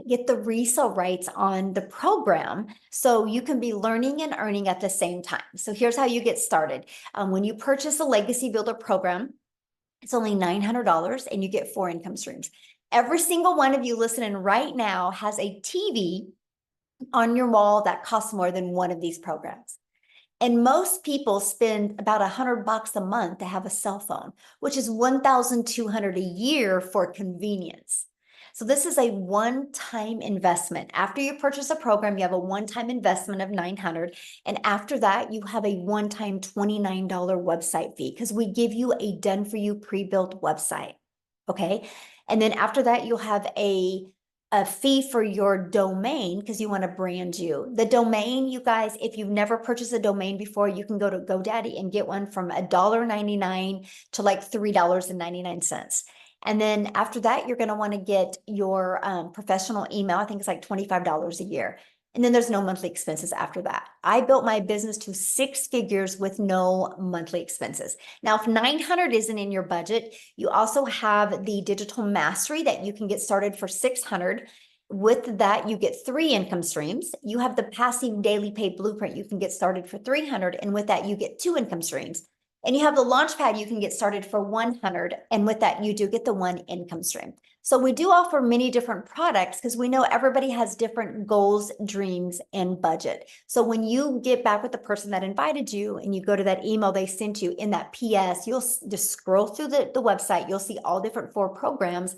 get the resale rights on the program so you can be learning and earning at the same time. So here's how you get started. When you purchase a Legacy Builder program, it's only $900 and you get 4 income streams. Every single one of you listening right now has a TV on your wall that costs more than one of these programs. And most people spend about $100 a month to have a cell phone, which is $1,200 a year for convenience. So this is a one-time investment. After you purchase a program, you have a one-time investment of $900. And after that, you have a one-time $29 website fee, because we give you a done-for-you pre-built website. Okay. And then after that, you'll have a fee for your domain, because you want to brand you. The domain, you guys, if you've never purchased a domain before, you can go to GoDaddy and get one from $1.99 to like $3.99. And then after that, you're going to want to get your professional email. I think it's like $25 a year. And then there's no monthly expenses after that. I built my business to 6 figures with no monthly expenses. Now, if 900 isn't in your budget, you also have the digital mastery that you can get started for 600. With that, you get 3 income streams. You have the passive daily paid blueprint. You can get started for 300. And with that, you get 2 income streams. And you have the Launchpad, you can get started for 100. And with that, you do get the 1 income stream. So we do offer many different products because we know everybody has different goals, dreams, and budget. So when you get back with the person that invited you and you go to that email they sent you, in that PS, you'll just scroll through the website. You'll see all different 4 programs.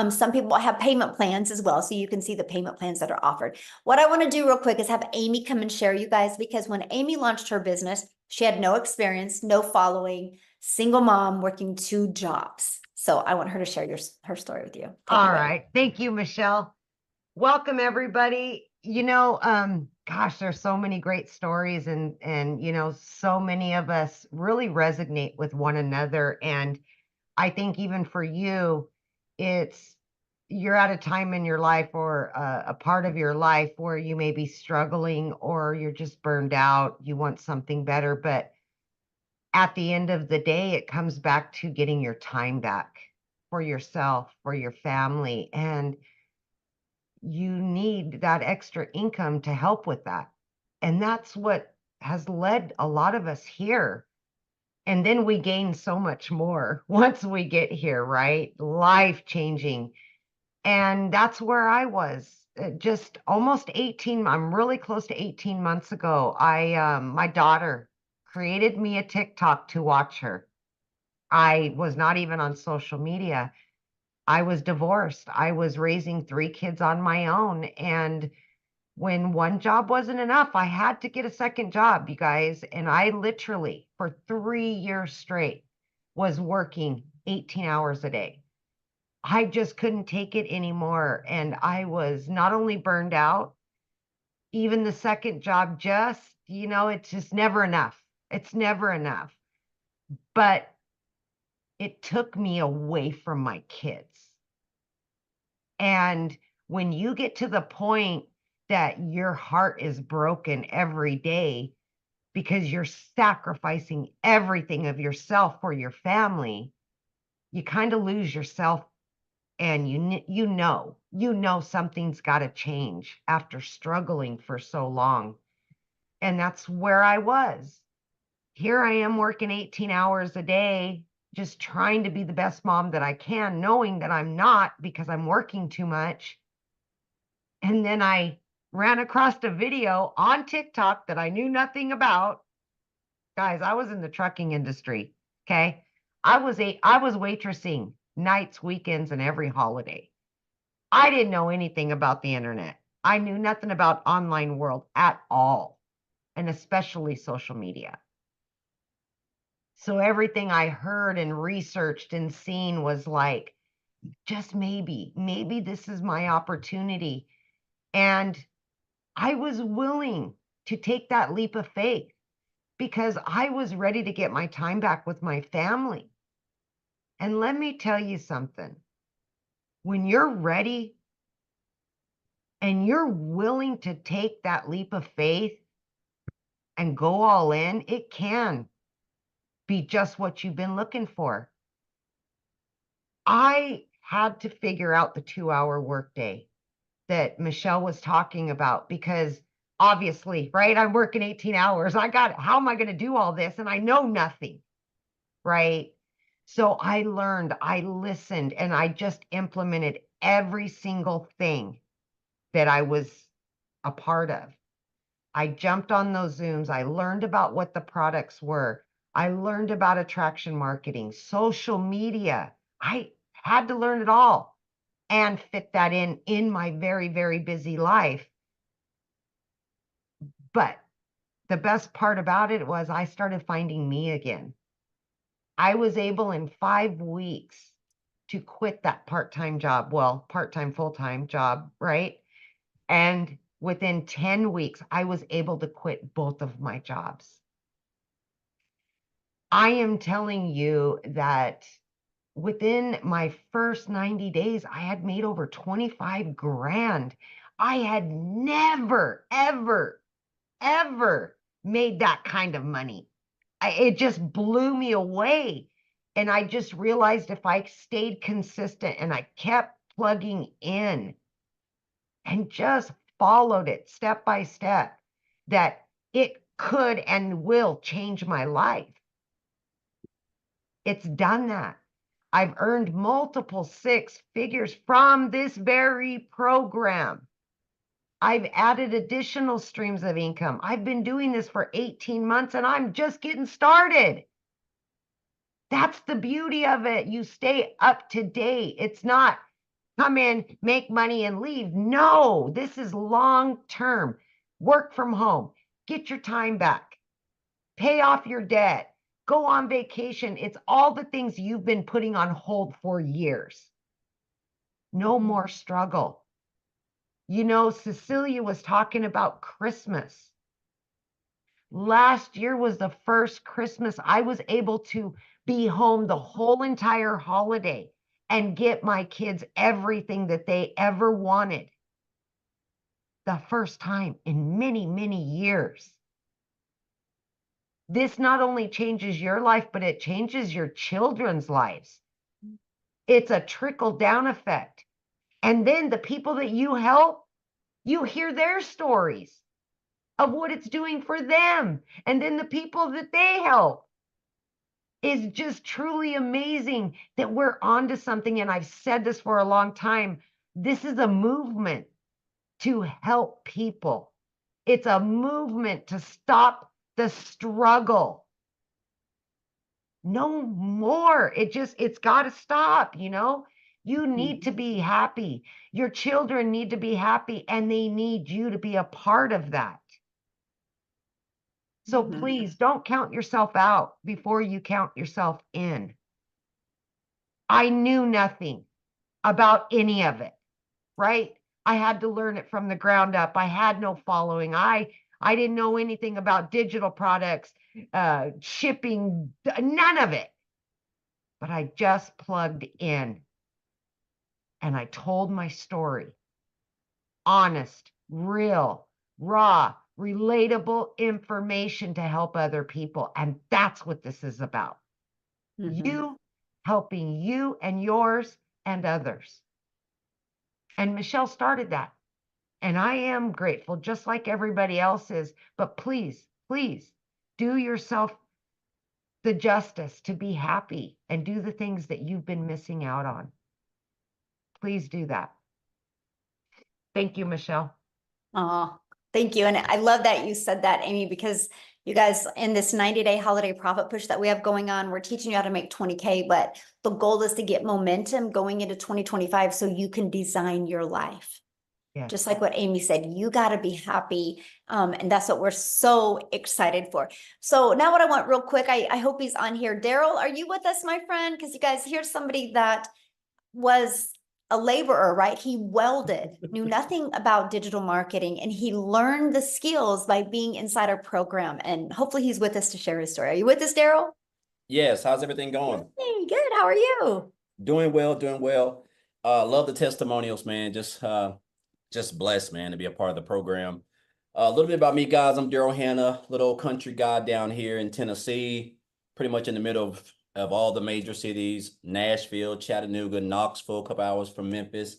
Some people have payment plans as well, so you can see the payment plans that are offered. What I want to do real quick is have Amy come and share, you guys, because when Amy launched her business, she had no experience, no following, single mom working 2 jobs. So I want her to share her story with you. All right. Thank you, Michelle. Welcome, everybody. Gosh, there's so many great stories, and so many of us really resonate with one another. And I think even for you, you're at a time in your life, or a part of your life, where you may be struggling, or you're just burned out. You want something better, but at the end of the day, it comes back to getting your time back for yourself, for your family, and you need that extra income to help with that. And that's what has led a lot of us here. And then we gain so much more once we get here, right? Life changing. And that's where I was just almost 18. I'm really close to 18 months ago. My daughter created me a TikTok to watch her. I was not even on social media. I was divorced. I was raising 3 kids on my own. And when one job wasn't enough, I had to get a second job, you guys. And I literally, for 3 years straight, was working 18 hours a day. I just couldn't take it anymore. And I was not only burned out, even the second job, it's just never enough. It's never enough. But it took me away from my kids. And when you get to the point that your heart is broken every day because you're sacrificing everything of yourself for your family, you kind of lose yourself and you know something's got to change after struggling for so long. And that's where I was. Here I am working 18 hours a day, just trying to be the best mom that I can, knowing that I'm not because I'm working too much. And then I ran across a video on TikTok that I knew nothing about. Guys, I was in the trucking industry. Okay. I was waitressing nights, weekends, and every holiday. I didn't know anything about the internet. I knew nothing about online world at all, and especially social media. So everything I heard and researched and seen was like, just maybe this is my opportunity. And I was willing to take that leap of faith because I was ready to get my time back with my family. And let me tell you something. When you're ready and you're willing to take that leap of faith and go all in, it can be just what you've been looking for. I had to figure out the 2-hour workday that Michelle was talking about because obviously, right? I'm working 18 hours. How am I going to do all this? And I know nothing, right? So I learned, I listened, and I just implemented every single thing that I was a part of. I jumped on those Zooms. I learned about what the products were. I learned about attraction marketing, social media. I had to learn it all and fit that in my very, very busy life. But the best part about it was I started finding me again. I was able in 5 weeks to quit that part-time job, well, part-time, full-time job, right? And within 10 weeks, I was able to quit both of my jobs. I am telling you that within my first 90 days, I had made over 25 grand. I had never, ever, ever made that kind of money. It just blew me away. And I just realized if I stayed consistent and I kept plugging in and just followed it step by step, that it could and will change my life. It's done that. I've earned multiple 6 figures from this very program. I've added additional streams of income. I've been doing this for 18 months and I'm just getting started. That's the beauty of it. You stay up to date. It's not come in, make money and leave. No, this is long term. Work from home, get your time back, pay off your debt, go on vacation. It's all the things you've been putting on hold for years. No more struggle. You know, Cecilia was talking about Christmas. Last year was the first Christmas I was able to be home the whole entire holiday and get my kids everything that they ever wanted. The first time in many, many years. This not only changes your life, but it changes your children's lives. It's a trickle-down effect. And then the people that you help, you hear their stories of what it's doing for them. And then the people that they help. Is just truly amazing that we're onto something. And I've said this for a long time. This is a movement to help people. It's a movement to stop the struggle. No more. It's got to stop, you know? You need to be happy. Your children need to be happy, and they need you to be a part of that. So please don't count yourself out before you count yourself in. I knew nothing about any of it, right? I had to learn it from the ground up. I had no following. I didn't know anything about digital products, shipping, none of it. But I just plugged in and I told my story. Honest, real, raw, relatable information to help other people. And that's what this is about. You helping you and yours and others. And Michelle started that. And I am grateful, just like everybody else is. But please, please do yourself the justice to be happy and do the things that you've been missing out on. Please do that. Thank you, Michelle. Oh, thank you. And I love that you said that, Amy, because you guys, in this 90-day holiday profit push that we have going on, we're teaching you how to make 20K, but the goal is to get momentum going into 2025 so you can design your life. Yes. Just like what Amy said, you got to be happy. And that's what we're so excited for. So now what I want real quick, I hope he's on here. Daryl, are you with us, my friend? Because you guys, here's somebody that was a laborer, right? He welded, knew nothing about digital marketing, and he learned the skills by being inside our program. And hopefully he's with us to share his story. Are you with us, Daryl? Yes, how's everything going? Hey, good. How are you? Doing well, doing well. Love the testimonials, man. Just blessed, man, to be a part of the program. A little bit about me, guys. I'm Daryl Hanna, little old country guy down here in Tennessee, pretty much in the middle of all the major cities, Nashville, Chattanooga, Knoxville, a couple hours from Memphis.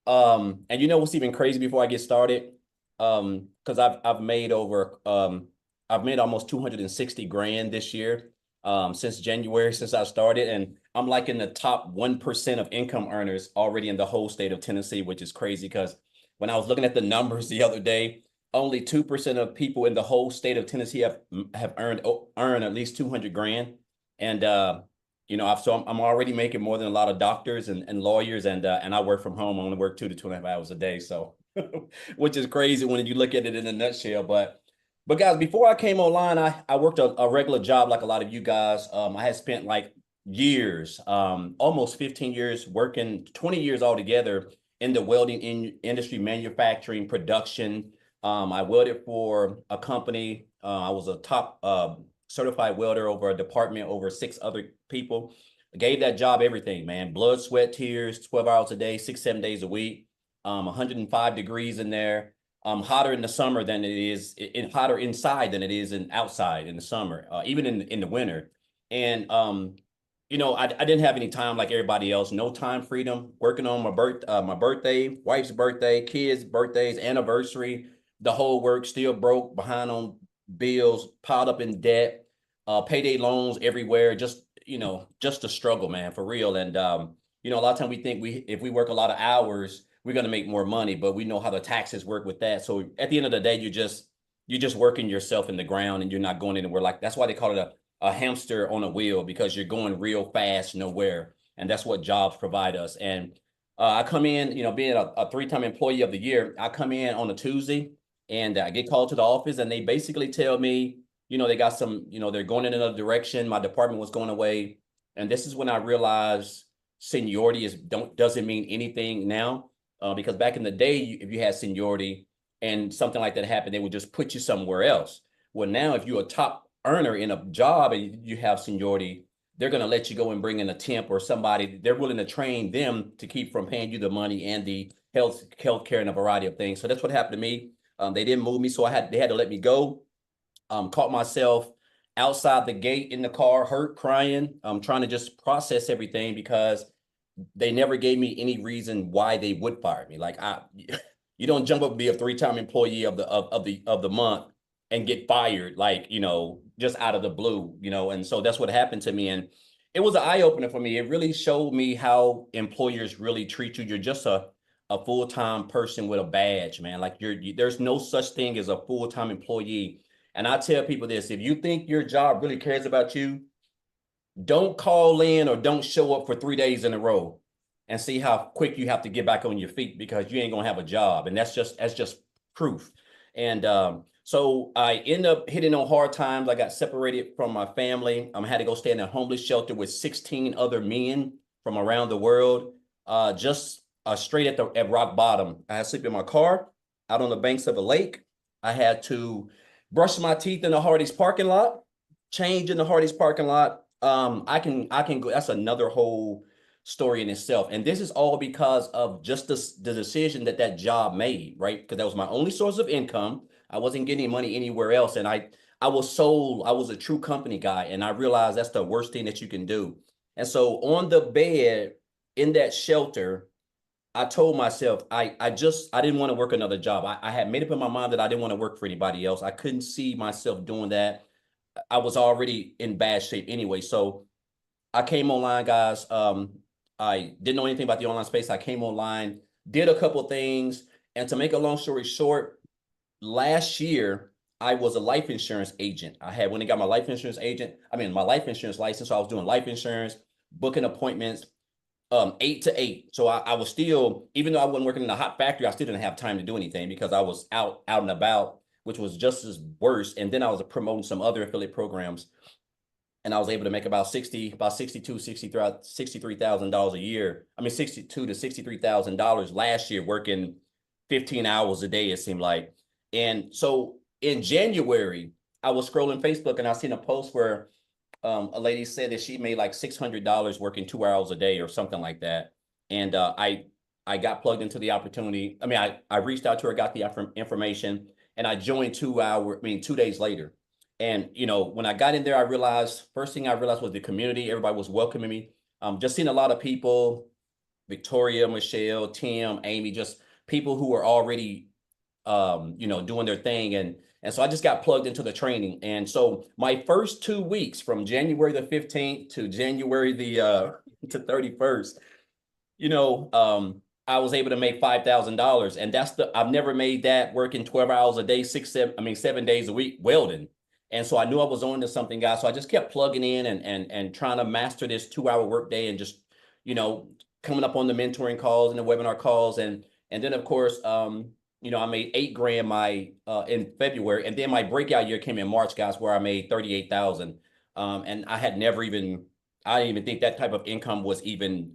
And you know what's even crazy before I get started? Because I've made almost 260 grand this year, since January, since I started, and I'm like in the top 1% of income earners already in the whole state of Tennessee, which is crazy because when I was looking at the numbers the other day, only 2% of people in the whole state of Tennessee have earned at least 200 grand. And I'm already making more than a lot of doctors and lawyers, and I work from home. I only work 2 to 2.5 hours a day, so which is crazy when you look at it in a nutshell. But guys, before I came online, I worked a regular job like a lot of you guys. I had spent like years, almost 15 years working, 20 years altogether in the welding industry, manufacturing, production. I welded for a company. I was a top certified welder over a department, over 6 other people. I gave that job everything, man. Blood, sweat, tears, 12 hours a day, 6, 7 days a week, 105 degrees in there. Hotter in the summer than it is, hotter inside than it is outside in the summer, even in the winter. And I didn't have any time like everybody else. No time freedom. Working on my birthday, wife's birthday, kids' birthdays, anniversary, the whole work. Still broke, behind on bills, piled up in debt, payday loans everywhere. Just a struggle, man, for real. And a lot of times we think if we work a lot of hours, we're going to make more money, but we know how the taxes work with that. So at the end of the day, you're just working yourself in the ground and you're not going anywhere. Like that's why they call it a hamster on a wheel, because you're going real fast nowhere. And that's what jobs provide us. And I come in, being a 3-time employee of the year, I come in on a Tuesday and I get called to the office and they basically tell me, they got some, they're going in another direction. My department was going away. And this is when I realized seniority doesn't mean anything now. Because back in the day, if you had seniority and something like that happened, they would just put you somewhere else. Well, now if you're a top earner in a job and you have seniority, they're going to let you go and bring in a temp or somebody. They're willing to train them to keep from paying you the money and the health care and a variety of things. So that's what happened to me. They didn't move me, so they had to let me go. Caught myself outside the gate in the car, hurt, crying. Trying to just process everything because they never gave me any reason why they would fire me. Like you don't jump up and be a 3-time employee of the month and get fired, like, just out of the blue, and so that's what happened to me. And it was an eye-opener for me. It really showed me how employers really treat you. You're just a full-time person with a badge, man. Like there's no such thing as a full-time employee. And I tell people this: if you think your job really cares about you, don't call in or don't show up for 3 days in a row and see how quick you have to get back on your feet, because you ain't gonna have a job. And that's just proof. And so I end up hitting on hard times. I got separated from my family. I had to go stay in a homeless shelter with 16 other men from around the world, just straight at rock bottom. I had to sleep in my car out on the banks of a lake. I had to brush my teeth in the Hardee's parking lot, change in the Hardee's parking lot. I can go. That's another whole story in itself. And this is all because of just the decision that job made, right? Because that was my only source of income. I wasn't getting money anywhere else. And I was a true company guy. And I realized that's the worst thing that you can do. And so on the bed in that shelter, I told myself I didn't want to work another job. I had made up in my mind that I didn't want to work for anybody else. I couldn't see myself doing that. I was already in bad shape anyway. So I came online, guys. I didn't know anything about the online space. I came online, did a couple things, and to make a long story short, last year I was a life insurance agent. I had when I got my life insurance my life insurance license. So I was doing life insurance, booking appointments, 8 to 8. So I was still, even though I wasn't working in a hot factory, I still didn't have time to do anything because I was out and about, which was just as worse. And then I was promoting some other affiliate programs, and I was able to make about 63,000 dollars a year. I mean, 62 to $63,000 last year, working 15 hours a day, it seemed like. And so in January, I was scrolling Facebook and I seen a post where a lady said that she made like $600 working 2 hours a day or something like that. And I got plugged into the opportunity. I mean, I reached out to her, got the information, and I joined 2 days later. And when I got in there, first thing I realized was the community. Everybody was welcoming me. Just seeing a lot of people, Victoria, Michelle, Tim, Amy, just people who were already doing their thing. And so I just got plugged into the training. And so my first 2 weeks from January the 15th to January the to 31st, I was able to make $5,000. And I've never made that working 12 hours a day, 7 days a week welding. And so I knew I was on to something, guys. So I just kept plugging in and trying to master this 2 hour workday and just, coming up on the mentoring calls and the webinar calls. And then of course, I made $8,000 in February, and then my breakout year came in March, guys, where I made 38,000. And I didn't even think that type of income was even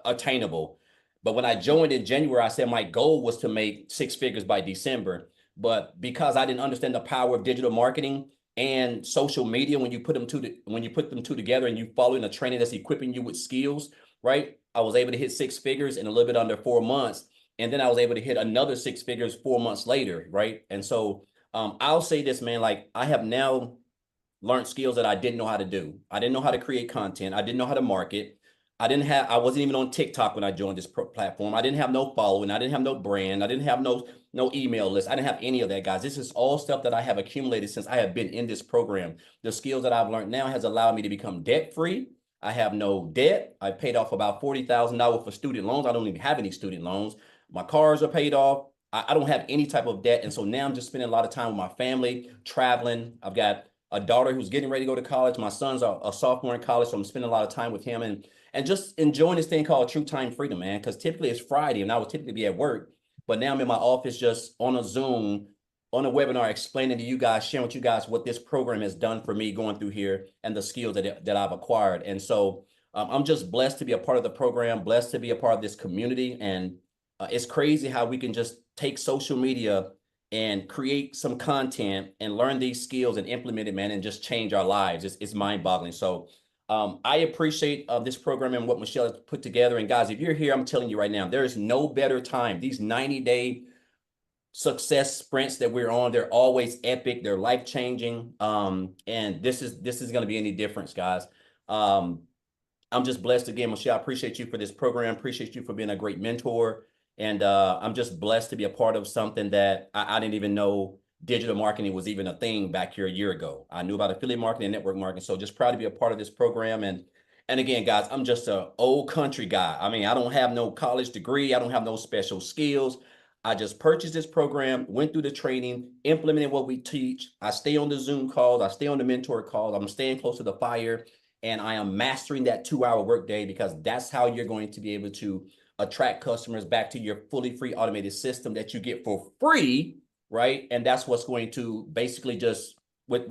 attainable. But when I joined in January, I said my goal was to make 6 figures by December. But because I didn't understand the power of digital marketing and social media, when you put them two together and you follow in a training that's equipping you with skills, right? I was able to hit 6 figures in a little bit under 4 months. And then I was able to hit another 6 figures 4 months later, right? And so I'll say this, man, like I have now learned skills that I didn't know how to do. I didn't know how to create content. I didn't know how to market. I wasn't even on TikTok when I joined this platform. I didn't have no following. I didn't have no brand. I didn't have no email list. I didn't have any of that, guys. This is all stuff that I have accumulated since I have been in this program. The skills that I've learned now has allowed me to become debt free. I have no debt. I paid off about $40,000 for student loans. I don't even have any student loans. My cars are paid off. I don't have any type of debt. And so now I'm just spending a lot of time with my family, traveling. I've got a daughter who's getting ready to go to college. My son's a sophomore in college, so I'm spending a lot of time with him and just enjoying this thing called true time freedom, man. Because typically it's Friday and I would typically be at work, but now I'm in my office just on a Zoom, on a webinar, explaining to you guys, sharing with you guys what this program has done for me going through here and the skills that I've acquired. And so I'm just blessed to be a part of the program, blessed to be a part of this community. And it's crazy how we can just take social media and create some content and learn these skills and implement it, man, and just change our lives. It's mind-boggling. So I appreciate this program and what Michelle has put together. And guys, if you're here, I'm telling you right now, there is no better time. These 90-day success sprints that we're on, they're always epic. They're life-changing. And this is going to be any difference, guys. I'm just blessed again, Michelle. I appreciate you for this program. Appreciate you for being a great mentor. And I'm just blessed to be a part of something that I didn't even know digital marketing was even a thing back here a year ago. I knew about affiliate marketing and network marketing. So just proud to be a part of this program. And again, guys, I'm just an old country guy. I mean, I don't have no college degree. I don't have no special skills. I just purchased this program, went through the training, implemented what we teach. I stay on the Zoom calls. I stay on the mentor calls. I'm staying close to the fire. And I am mastering that 2-hour workday because that's how you're going to be able to attract customers back to your fully free automated system that you get for free, right? And that's what's going to basically just with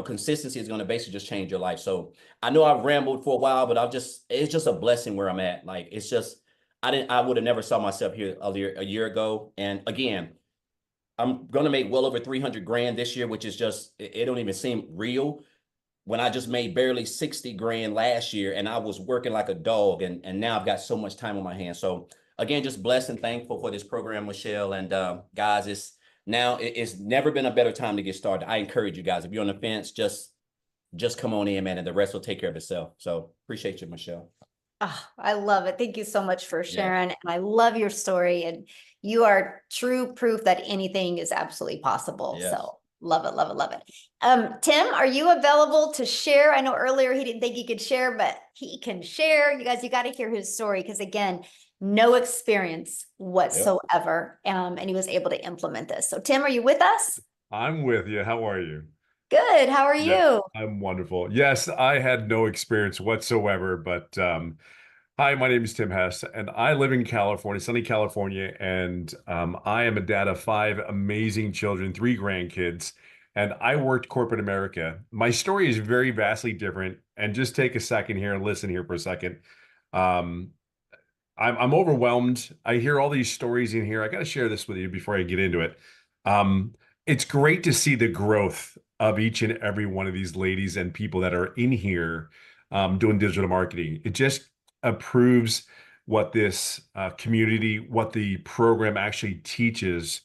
consistency is going to basically just change your life. So I know I've rambled for a while, but it's just a blessing where I'm at. Like it's just I would have never saw myself here a year ago. And again, I'm gonna make well over 300 grand this year, which is just it don't even seem real. When I just made barely 60 grand last year and I was working like a dog and now I've got so much time on my hands. So again, just blessed and thankful for this program, Michelle. And guys, it's never been a better time to get started. I encourage you guys, if you're on the fence, just come on in, man, and the rest will take care of itself. So appreciate you, Michelle. Oh, I love it. Thank you so much for Yeah. sharing. And I love your story. And you are true proof that anything is absolutely possible. Yes. So love it, love it, love it. Tim, are you available to share? I know earlier he didn't think he could share, but he can share. You guys, you got to hear his story because again, no experience whatsoever. And he was able to implement this. So Tim, are you with us? I'm with you. How are you? Good. How are Yeah, you? I'm wonderful. Yes, I had no experience whatsoever, but hi, my name is Tim Hess, and I live in California, sunny California, and I am a dad of 5 amazing children, 3 grandkids, and I worked corporate America. My story is very vastly different, and just take a second here and listen here for a second. Um, I'm overwhelmed. I hear all these stories in here. I got to share this with you before I get into it. Um, it's great to see the growth of each and every one of these ladies and people that are in here doing digital marketing. It just approves what this community, what the program actually teaches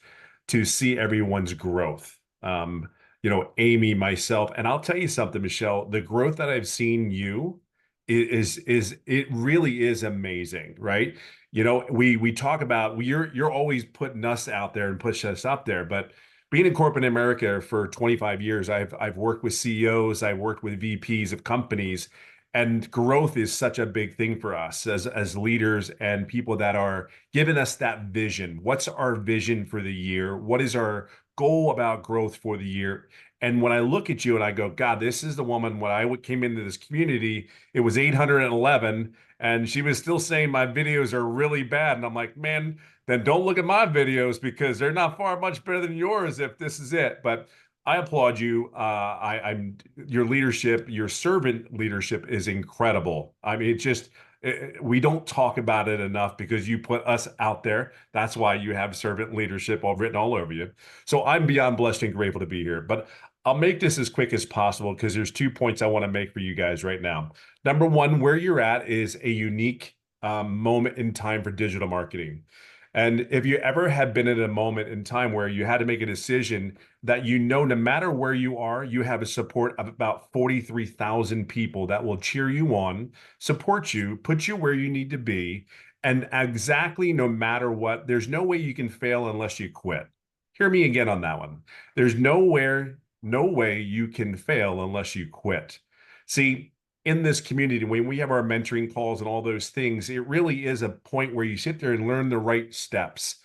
to see everyone's growth. Amy, myself, and I'll tell you something, Michelle, the growth that I've seen you is it really is amazing, right? We talk about you're always putting us out there and push us up there, but being in corporate America for 25 years, I've worked with CEOs, I've worked with VPs of companies, and growth is such a big thing for us as leaders and people that are giving us that vision. What's our vision for the year? What is our goal about growth for the year? And when I look at you and I go, God, this is the woman. When I came into this community, it was 811, and she was still saying my videos are really bad. And I'm like, man, then don't look at my videos because they're not far much better than yours if this is it. But I applaud you. I'm your leadership, your servant leadership is incredible. I mean, we don't talk about it enough because you put us out there. That's why you have servant leadership all written all over you. So I'm beyond blessed and grateful to be here. But I'll make this as quick as possible because there's 2 points I want to make for you guys right now. Number one, where you're at is a unique moment in time for digital marketing. And if you ever have been in a moment in time where you had to make a decision that no matter where you are, you have a support of about 43,000 people that will cheer you on, support you, put you where you need to be, and exactly no matter what, there's no way you can fail unless you quit. Hear me again on that one. There's no way you can fail unless you quit. See, in this community, when we have our mentoring calls and all those things, it really is a point where you sit there and learn the right steps.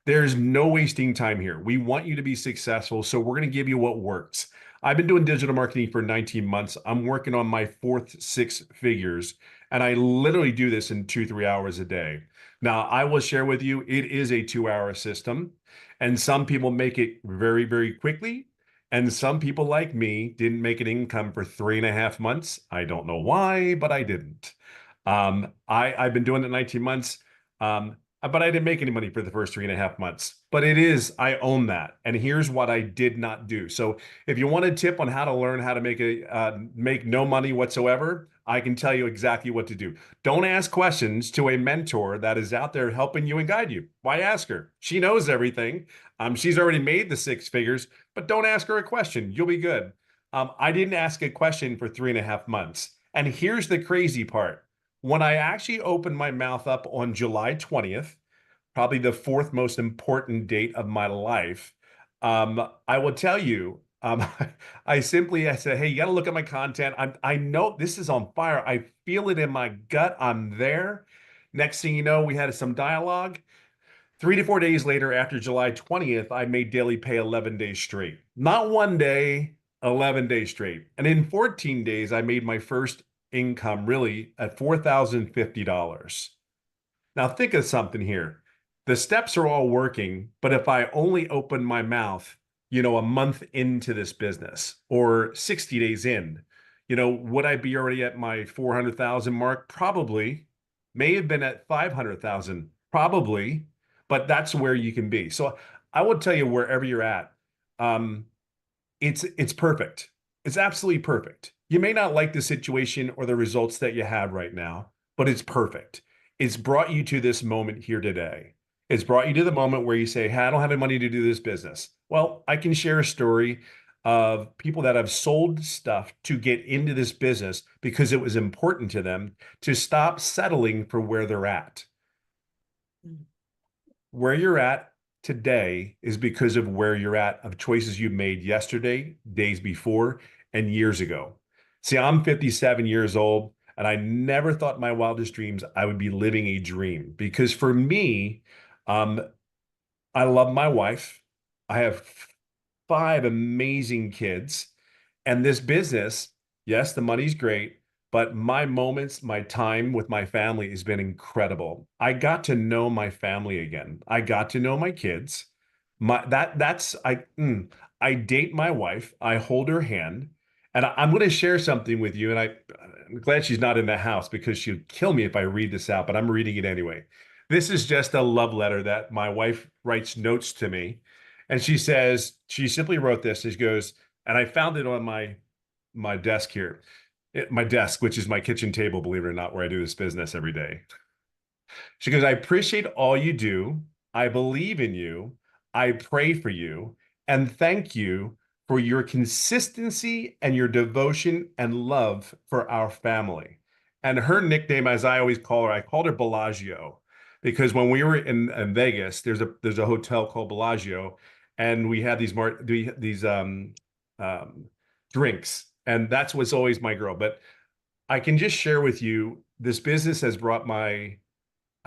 There's no wasting time here. We want you to be successful, so we're going to give you what works. I've been doing digital marketing for 19 months. I'm working on my fourth 6 figures, and I literally do this in 2-3 hours a day. Now, I will share with you, it is a 2-hour system, and some people make it very, very quickly. And some people like me didn't make an income for 3.5 months. I don't know why, but I didn't. I've been doing it 19 months, but I didn't make any money for the first 3.5 months. But I own that. And here's what I did not do. So if you want a tip on how to learn how to make no money whatsoever, I can tell you exactly what to do. Don't ask questions to a mentor that is out there helping you and guide you. Why ask her? She knows everything. She's already made the 6 figures, but don't ask her a question. You'll be good. I didn't ask a question for 3.5 months. And here's the crazy part. When I actually opened my mouth up on July 20th, probably the fourth most important date of my life, I will tell you, I said, hey, you got to look at my content. I know this is on fire. I feel it in my gut. I'm there. Next thing you know, we had some dialogue. 3 to 4 days later, after July 20th, I made daily pay 11 days straight. Not one day, 11 days straight. And in 14 days, I made my first income really at $4,050. Now think of something here. The steps are all working, but if I only open my mouth, a month into this business or 60 days in, would I be already at my 400,000 mark? Probably. May have been at 500,000, probably, but that's where you can be. So I would tell you wherever you're at, it's perfect. It's absolutely perfect. You may not like the situation or the results that you have right now, but it's perfect. It's brought you to this moment here today. It's brought you to the moment where you say, hey, I don't have any money to do this business. Well, I can share a story. of people that have sold stuff to get into this business because it was important to them to stop settling for where they're at. Where you're at today is because of where you're at, of choices you made yesterday, days before, and years ago. See, I'm 57 years old, and I never thought in my wildest dreams I would be living a dream. Because for me, I love my wife. I have 5 amazing kids. And this business, yes, the money's great, but my moments, my time with my family has been incredible. I got to know my family again. I got to know my kids. I date my wife. I hold her hand, and I'm going to share something with you. And I'm glad she's not in the house because she'd kill me if I read this out, but I'm reading it anyway. This is just a love letter that my wife writes notes to me. And she simply wrote this. She goes, and I found it on my desk here, my desk, which is my kitchen table, believe it or not, where I do this business every day. She goes, I appreciate all you do. I believe in you. I pray for you. And thank you for your consistency and your devotion and love for our family. And her nickname, as I always call her, I called her Bellagio because when we were in Vegas, there's a hotel called Bellagio, and we had these drinks, and that's what's always my girl. But I can just share with you, this business has brought I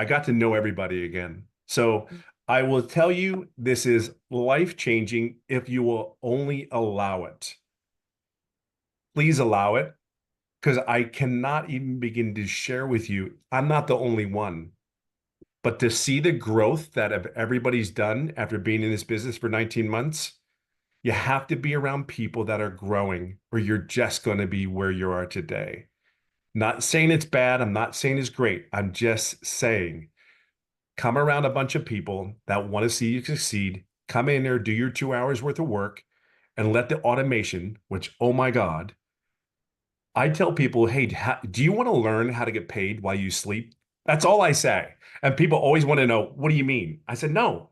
got to know everybody again. So I will tell you, this is life-changing if you will only allow it. Please allow it, because I cannot even begin to share with you. I'm not the only one, but to see the growth that everybody's done after being in this business for 19 months, you have to be around people that are growing, or you're just going to be where you are today. Not saying it's bad. I'm not saying it's great. I'm just saying, come around a bunch of people that want to see you succeed. Come in there, do your 2 hours worth of work, and let the automation, which, oh my God, I tell people, hey, do you want to learn how to get paid while you sleep? That's all I say. And people always want to know, what do you mean? I said, no.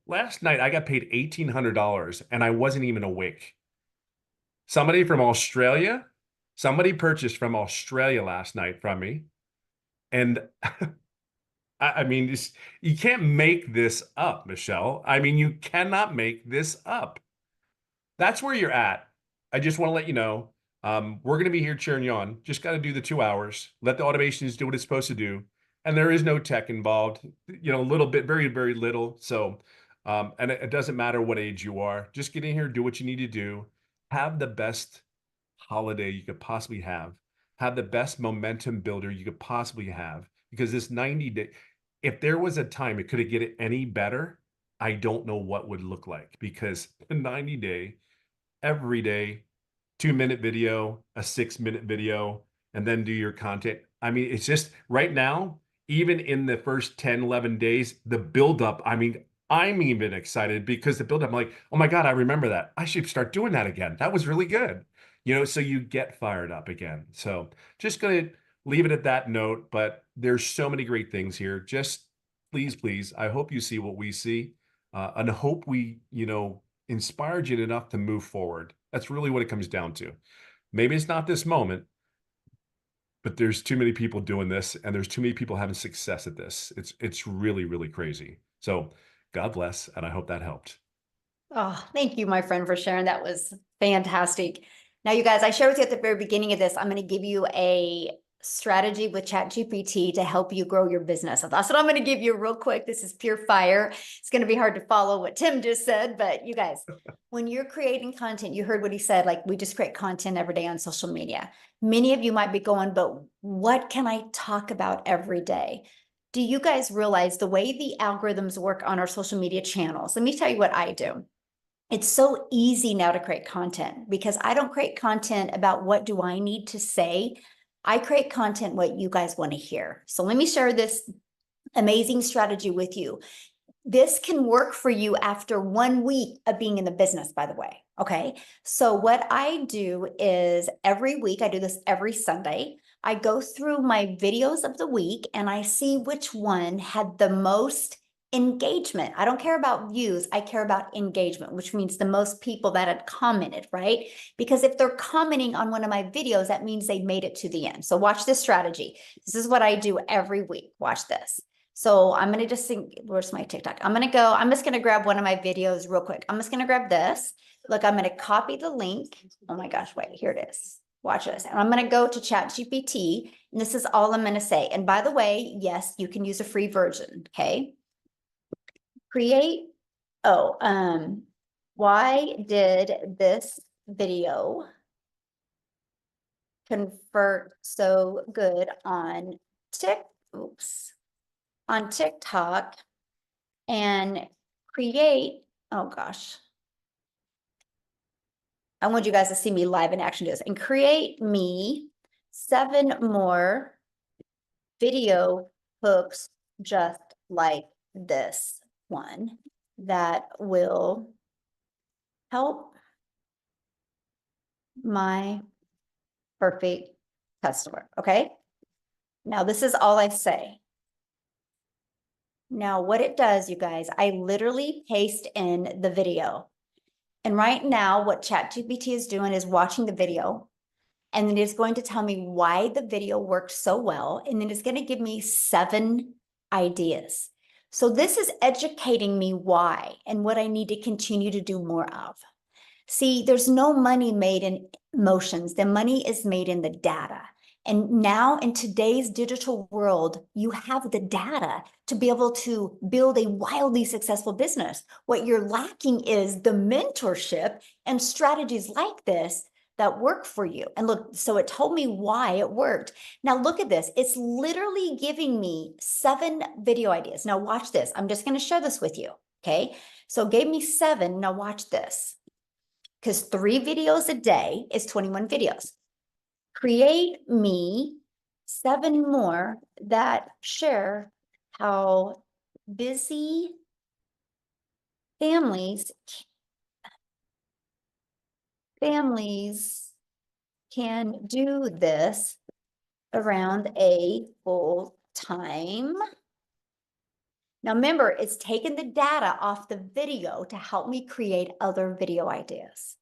Last night I got paid $1,800 and I wasn't even awake. Somebody purchased from Australia last night from me. And I mean, you can't make this up, Michelle. I mean, you cannot make this up. That's where you're at. I just want to let you know, we're going to be here cheering you on. Just got to do the 2 hours. Let the automations do what it's supposed to do. And there is no tech involved, a little bit, very, very little. So, and it doesn't matter what age you are. Just get in here, do what you need to do. Have the best holiday you could possibly have. Have the best momentum builder you could possibly have. Because this 90-day, if there was a time it could have get it any better, I don't know what would look like, because the 90-day, every day, 2-minute video, a 6-minute video, and then do your content. I mean, it's just right now, even in the first 10, 11 days, the buildup, I mean, I'm even excited because the buildup, I'm like, oh my God, I remember that. I should start doing that again. That was really good. So you get fired up again. So just going to leave it at that note, but there's so many great things here. Just please, I hope you see what we see, and hope we, inspired you enough to move forward. That's really what it comes down to. Maybe it's not this moment, but there's too many people doing this, and there's too many people having success at this. It's really, really crazy. So God bless, and I hope that helped. Oh, thank you, my friend, for sharing. That was fantastic. Now, you guys, I shared with you at the very beginning of this, I'm going to give you a strategy with ChatGPT to help you grow your business. So that's what I'm going to give you real quick. This is pure fire. It's going to be hard to follow what Tim just said, but you guys, when you're creating content, you heard what he said, like we just create content every day on social media. Many of you might be going, but what can I talk about every day? Do you guys realize the way the algorithms work on our social media channels? Let me tell you what I do. It's so easy now to create content because I don't create content about what do I need to say. I create content what you guys want to hear. So let me share this amazing strategy with you. This can work for you after 1 week of being in the business, by the way. Okay. So what I do is every week, I do this every Sunday. I go through my videos of the week and I see which one had the most engagement. I don't care about views. I care about engagement, which means the most people that had commented, right? Because if they're commenting on one of my videos, that means they made it to the end. So watch this strategy. This is what I do every week. Watch this. So I'm going to just think, where's my TikTok? I'm just going to grab one of my videos real quick. I'm just going to grab this. Look, I'm going to copy the link. Oh my gosh, wait, here it is. Watch this. And I'm going to go to ChatGPT, and this is all I'm going to say. And by the way, yes, you can use a free version. Okay. Create, why did this video convert so good on on TikTok and create, oh gosh. I want you guys to see me live in action do this and create me 7 more video hooks just like this one that will help my perfect customer. Okay. Now this is all I say. Now what it does, you guys, I literally paste in the video. And right now what ChatGPT is doing is watching the video, and then it's going to tell me why the video worked so well. And then it's going to give me 7 ideas. So this is educating me why and what I need to continue to do more of. See, there's no money made in emotions. The money is made in the data. And now in today's digital world, you have the data to be able to build a wildly successful business. What you're lacking is the mentorship and strategies like this that work for you. And look, so it told me why it worked. Now look at this. It's literally giving me 7 video ideas. Now watch this. I'm just going to share this with you. Okay. So it gave me 7. Now watch this. Because 3 videos a day is 21 videos. Create me 7 more that share how busy families can do this around a full time. Now remember, it's taken the data off the video to help me create other video ideas.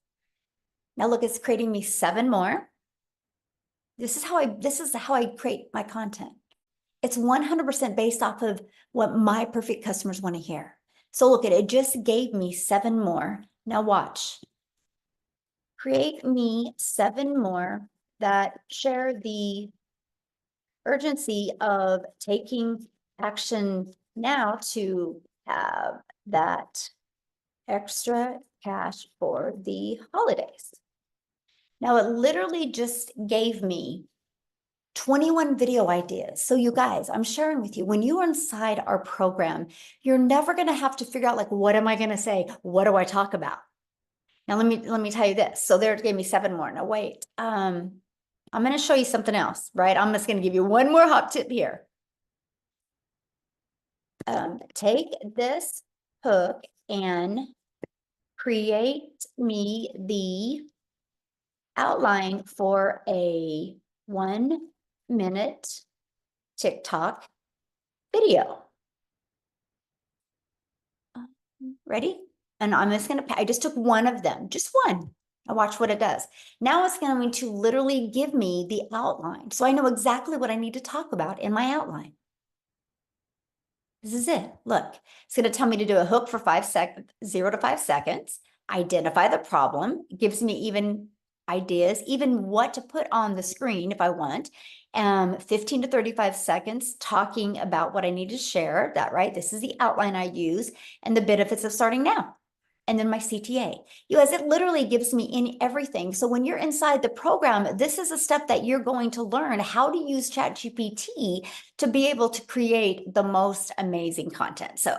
Now look, it's creating me 7 more. This is how I create my content. It's 100% based off of what my perfect customers want to hear. So look at it, it just gave me 7 more. Now watch. Create me 7 more that share the urgency of taking action now to have that extra cash for the holidays. Now it literally just gave me 21 video ideas. So you guys, I'm sharing with you, when you are inside our program, you're never going to have to figure out like, what am I going to say? What do I talk about? Now let me tell you this. So there it gave me 7 more. Now wait, I'm going to show you something else, right? I'm just going to give you one more hot tip here. Take this hook and create me the outline for a 1-minute TikTok video. Ready? And I'm just going to, I just took one of them, just one. I watch what it does. Now it's going to literally give me the outline. So I know exactly what I need to talk about in my outline. This is it. Look, it's going to tell me to do a hook for 5 seconds, 0 to 5 seconds, identify the problem. It gives me even ideas, even what to put on the screen if I want. 15 to 35 seconds talking about what I need to share. That right? This is the outline I use and the benefits of starting now. And then my CTA. You guys, it literally gives me everything. So when you're inside the program, this is a step that you're going to learn how to use ChatGPT to be able to create the most amazing content. So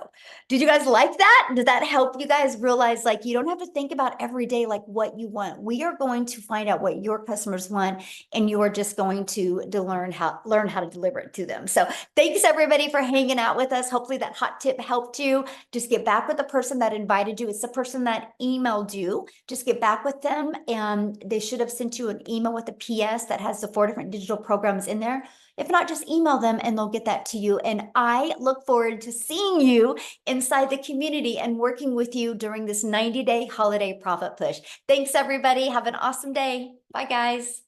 did you guys like that? Did that help you guys realize like you don't have to think about every day like what you want? We are going to find out what your customers want, and you are just going to learn how to deliver it to them. So thanks everybody for hanging out with us. Hopefully that hot tip helped you. Just get back with the person that invited you. It's the person that emailed you, just get back with them, and they should have sent you an email with a PS that has the 4 different digital programs in there. If not, just email them and they'll get that to you. And I look forward to seeing you inside the community and working with you during this 90-day holiday profit push. Thanks, everybody. Have an awesome day. Bye, guys.